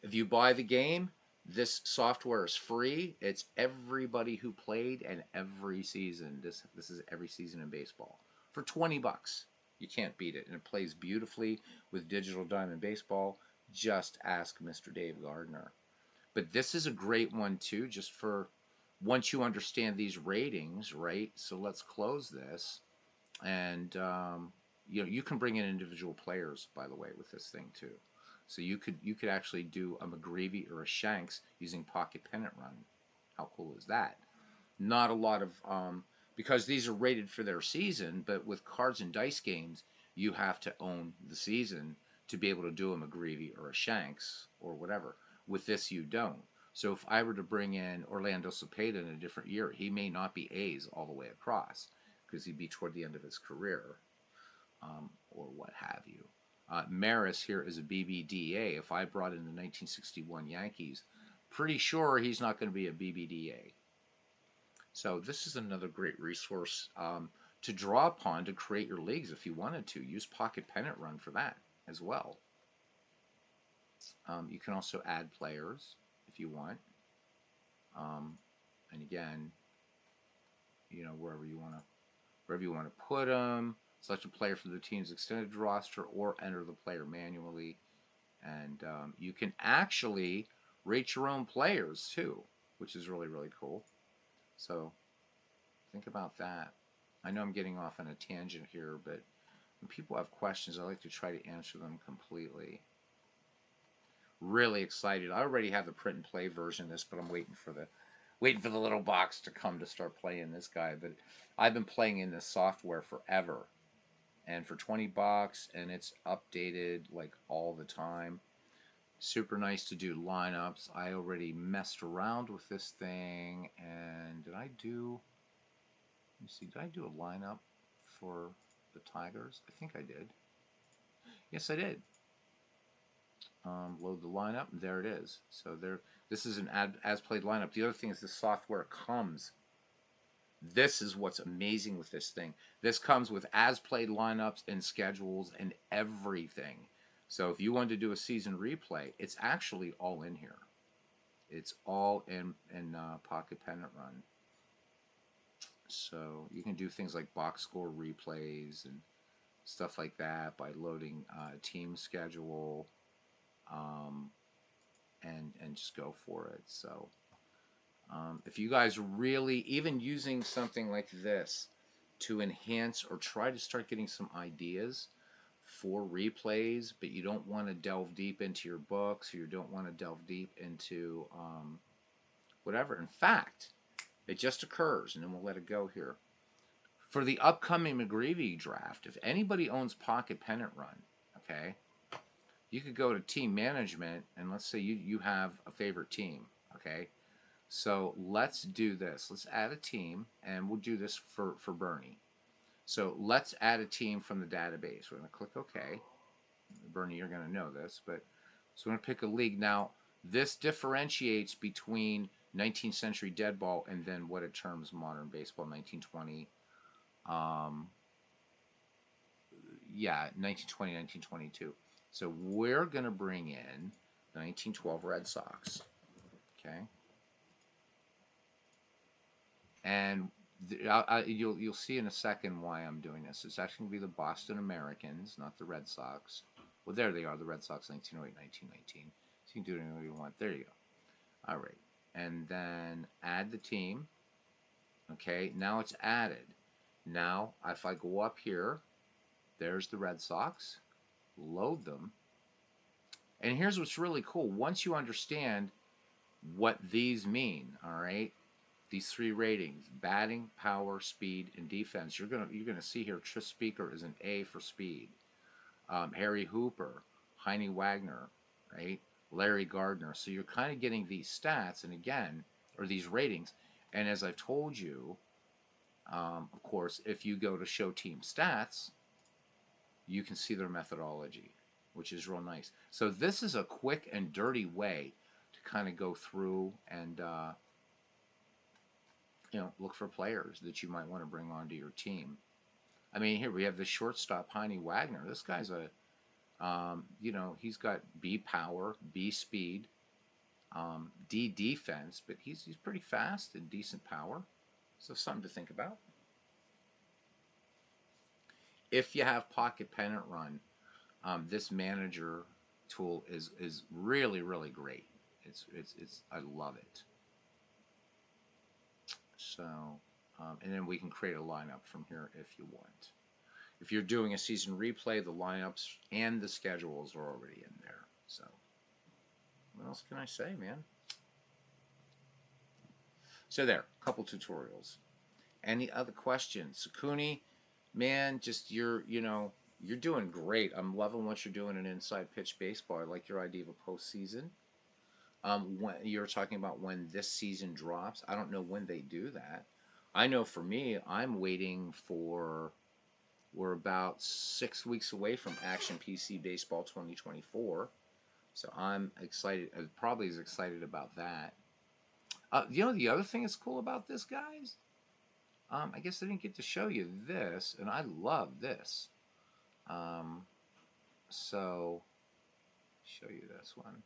If you buy the game, this software is free. It's everybody who played and every season. This is every season in baseball for 20 bucks. You can't beat it, and it plays beautifully with Digital Diamond Baseball. Just ask Mr. Dave Gardner. But this is a great one too, just for once you understand these ratings, right? So let's close this, and you can bring in individual players, by the way, with this thing too. So you could actually do a McGreevy or a Shanks using Pocket Pennant Run. How cool is that? Not a lot of because these are rated for their season, but with cards and dice games, you have to own the season to be able to do a McGreevy or a Shanks or whatever. With this, you don't. So if I were to bring in Orlando Cepeda in a different year, he may not be A's all the way across because he'd be toward the end of his career or what have you. Maris here is a BBDA. If I brought in the 1961 Yankees, pretty sure he's not going to be a BBDA. So this is another great resource to draw upon to create your leagues if you wanted to. Use Pocket Pennant Run for that as well. You can also add players if you want. And again, wherever you want to put them. Select a player for the team's extended roster or enter the player manually. And you can actually rate your own players too, which is really, really cool. So think about that. I know I'm getting off on a tangent here, but when people have questions, I like to try to answer them completely. Really excited. I already have the print and play version of this, but I'm waiting for the little box to come to start playing this guy. But I've been playing in this software forever, and for $20, and it's updated like all the time. Super nice to do lineups. I already messed around with this thing, and did I do a lineup for the Tigers? I think I did. Yes, I did. Load the lineup, and there it is. So this is an as played lineup. The other thing is the software comes. This is what's amazing with this thing. This comes with as played lineups and schedules and everything. So if you wanted to do a season replay, it's actually all in here. It's all in Pocket Pennant Run. So you can do things like box score replays and stuff like that by loading team schedule, and just go for it. So if you guys really even using something like this to enhance or try to start getting some ideas for replays, but you don't want to delve deep into your books, or you don't want to delve deep into whatever. In fact, it just occurs, and then we'll let it go here. For the upcoming McGreevy draft, if anybody owns Pocket Pennant Run, okay, you could go to team management, and let's say you have a favorite team, okay? So let's do this. Let's add a team, and we'll do this for Bernie. So let's add a team from the database. We're going to click OK. Bernie, you're going to know this, but so we're going to pick a league. Now, this differentiates between 19th century dead ball and then what it terms modern baseball, 1920. 1920, 1922. So we're going to bring in the 1912 Red Sox. Okay. And you'll see in a second why I'm doing this. It's actually going to be the Boston Americans, not the Red Sox. Well, there they are, the Red Sox, 1908, 1919. So you can do it any way you want. There you go. All right. And then add the team. Okay, now it's added. Now, if I go up here, there's the Red Sox. Load them. And here's what's really cool. Once you understand what these mean, all right, these three ratings: batting, power, speed, and defense. You're gonna see here Tris Speaker is an A for speed. Harry Hooper, Heine Wagner, right? Larry Gardner. So you're kind of getting these stats, and again, or these ratings. And as I've told you, of course, if you go to Show Team Stats, you can see their methodology, which is real nice. So this is a quick and dirty way to kind of go through and look for players that you might want to bring onto your team. I mean, here we have the shortstop, Heine Wagner. This guy's he's got B power, B speed, D defense, but he's pretty fast and decent power. So something to think about. If you have Pocket Pennant Run, this manager tool is really, really great. It's I love it. So, and then we can create a lineup from here if you want. If you're doing a season replay, the lineups and the schedules are already in there. So, what else can I say, man? So there, a couple tutorials. Any other questions? Sakuni, man, just you're doing great. I'm loving what you're doing in Inside Pitch Baseball. I like your idea of a postseason. When you're talking about when this season drops, I don't know when they do that. I know for me, I'm waiting for. We're about 6 weeks away from Action PC Baseball 2024, so I'm excited. Probably as excited about that. The other thing that's cool about this, guys. I guess I didn't get to show you this, and I love this. So show you this one.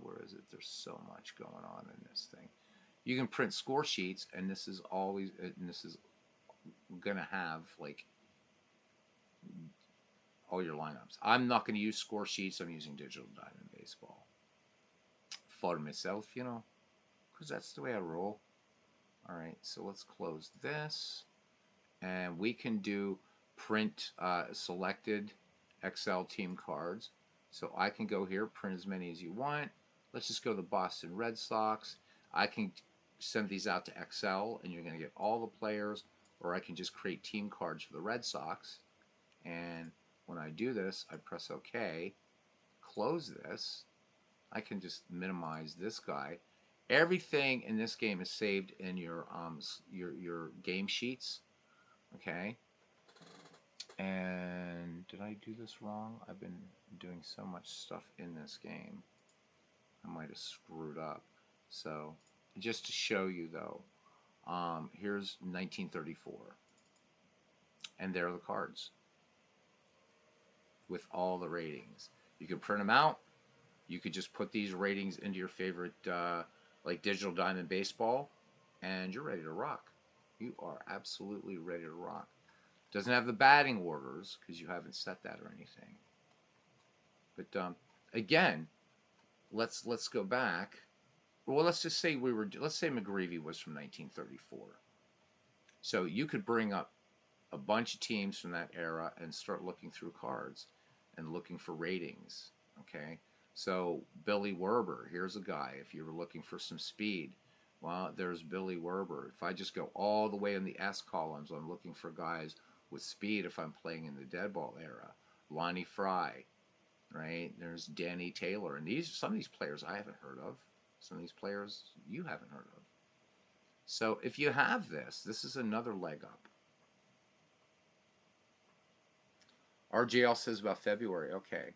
Where is it? There's so much going on in this thing. You can print score sheets, and this is always, and this is gonna have like all your lineups. I'm not going to use score sheets. I'm using Digital Diamond Baseball for myself, you know, because that's the way I roll. All right, so let's close this, and we can do print selected Excel team cards. So I can go here, print as many as you want. Let's just go to the Boston Red Sox. I can send these out to Excel, and you're going to get all the players, or I can just create team cards for the Red Sox. And when I do this, I press OK, close this. I can just minimize this guy. Everything in this game is saved in your game sheets. Okay. And did I do this wrong? I've been doing so much stuff in this game. I might have screwed up. So just to show you though, here's 1934. And there are the cards with all the ratings. You can print them out. You could just put these ratings into your favorite like Digital Diamond Baseball, and you're ready to rock. You are absolutely ready to rock. Doesn't have the batting orders because you haven't set that or anything. But again, let's go back. Well, let's just say let's say McGreevy was from 1934. So you could bring up a bunch of teams from that era and start looking through cards and looking for ratings. Okay, so Billy Werber, here's a guy. If you were looking for some speed, well, there's Billy Werber. If I just go all the way in the S columns, I'm looking for guys with speed if I'm playing in the dead ball era. Lonnie Fry, right? There's Danny Taylor. And some of these players I haven't heard of. Some of these players you haven't heard of. So if you have this is another leg up. RJL says about February. Okay.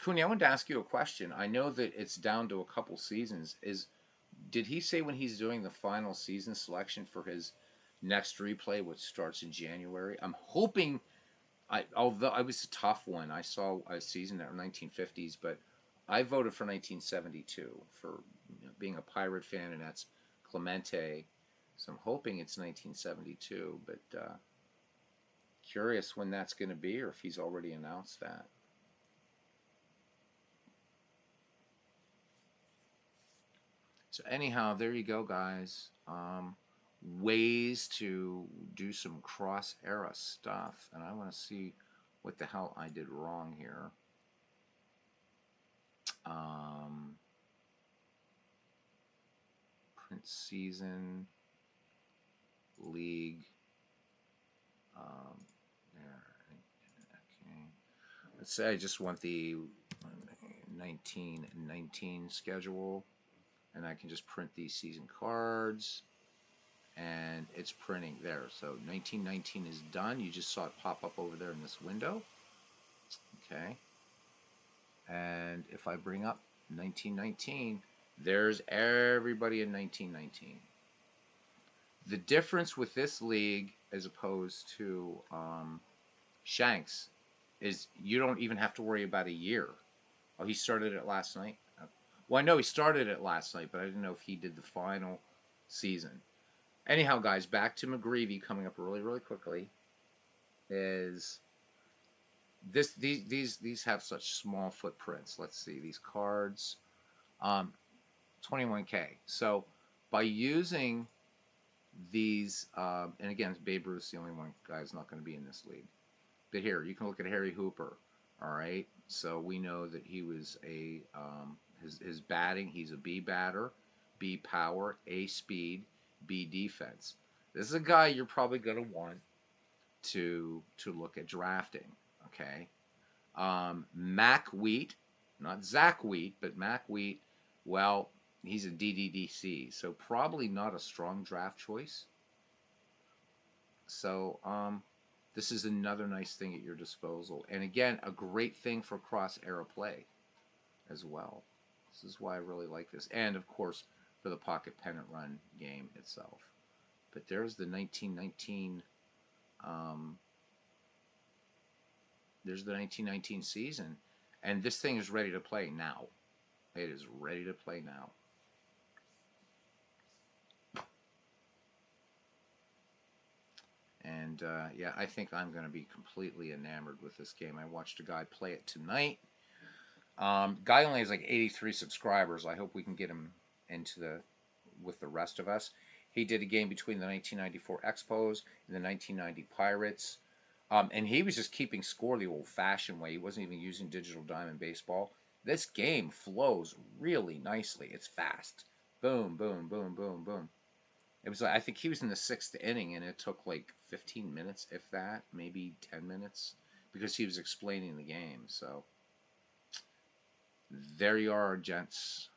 Cooney, I wanted to ask you a question. I know that it's down to a couple seasons. Did he say when he's doing the final season selection for his next replay, which starts in January? I'm hoping, although I was a tough one, I saw a season in the 1950s, but I voted for 1972 for being a Pirate fan, and that's Clemente. So I'm hoping it's 1972, but curious when that's going to be, or if he's already announced that. So anyhow, there you go, guys. Ways to do some cross-era stuff. And I want to see what the hell I did wrong here. Print season, league. There. Okay. Let's say I just want the 1919 schedule. And I can just print these season cards, and it's printing there. So 1919 is done. You just saw it pop up over there in this window. Okay. And if I bring up 1919, there's everybody in 1919. The difference with this league as opposed to Shanks is you don't even have to worry about a year. Oh, he started it last night? Well, I know he started it last night, but I didn't know if he did the final season. Anyhow, guys, back to McGreevy coming up really, really quickly. Is these have such small footprints? Let's see these cards, 21K. So by using these, and again, Babe Ruth's the only one guy's not going to be in this league. But here you can look at Harry Hooper. All right, so we know that he was a his batting, he's a B batter, B power, A speed, B defense. This is a guy you're probably going to want to look at drafting. Okay, Mac Wheat, not Zach Wheat, but Mac Wheat. Well, he's a DDDC, so probably not a strong draft choice. So this is another nice thing at your disposal, and again, a great thing for cross-era play as well. This is why I really like this. And, of course, for the pocket pennant run game itself. But there's the 1919 there's the 1919 season, and this thing is ready to play now. It is ready to play now. And yeah, I think I'm going to be completely enamored with this game. I watched a guy play it tonight. Guy only has like 83 subscribers. I hope we can get him into with the rest of us. He did a game between the 1994 Expos and the 1990 Pirates. And he was just keeping score the old-fashioned way. He wasn't even using digital diamond baseball. This game flows really nicely. It's fast. Boom, boom, boom, boom, boom. It was like, I think he was in the 6th inning, and it took like 15 minutes, if that, maybe 10 minutes, because he was explaining the game. So there you are, gents.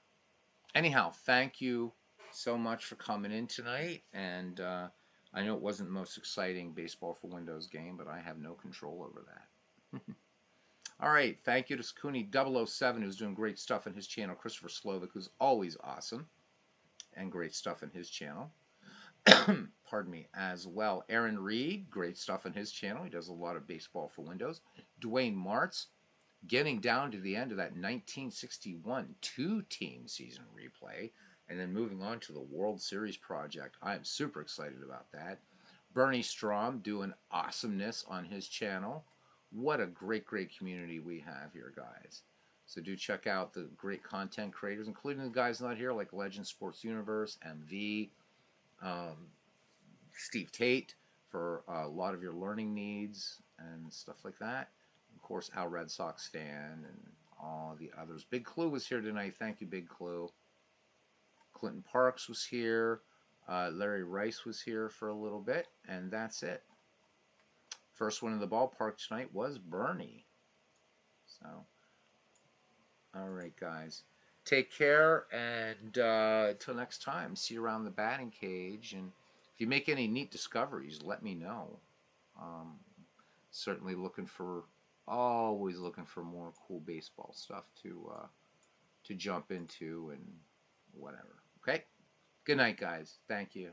Anyhow, thank you so much for coming in tonight. And I know it wasn't the most exciting Baseball for Windows game, but I have no control over that. All right, thank you to Sakuni007, who's doing great stuff in his channel. Christopher Slovic, who's always awesome and great stuff in his channel. Pardon me, as well. Aaron Reed, great stuff in his channel. He does a lot of Baseball for Windows. Dwayne Martz, getting down to the end of that 1961 two-team season replay, and then moving on to the World Series project. I am super excited about that. Bernie Strom doing awesomeness on his channel. What a great, great community we have here, guys. So do check out the great content creators, including the guys not here, like Legend Sports Universe, MV, Steve Tate, for a lot of your learning needs and stuff like that. Of course, Al Red Sox fan and all the others. Big Clue was here tonight. Thank you, Big Clue. Clinton Parks was here. Larry Rice was here for a little bit, and that's it. First one in the ballpark tonight was Bernie. So, all right, guys. Take care, and until next time, see you around the batting cage. And if you make any neat discoveries, let me know. Certainly always looking for more cool baseball stuff to jump into and whatever. Okay? Good night, guys. Thank you.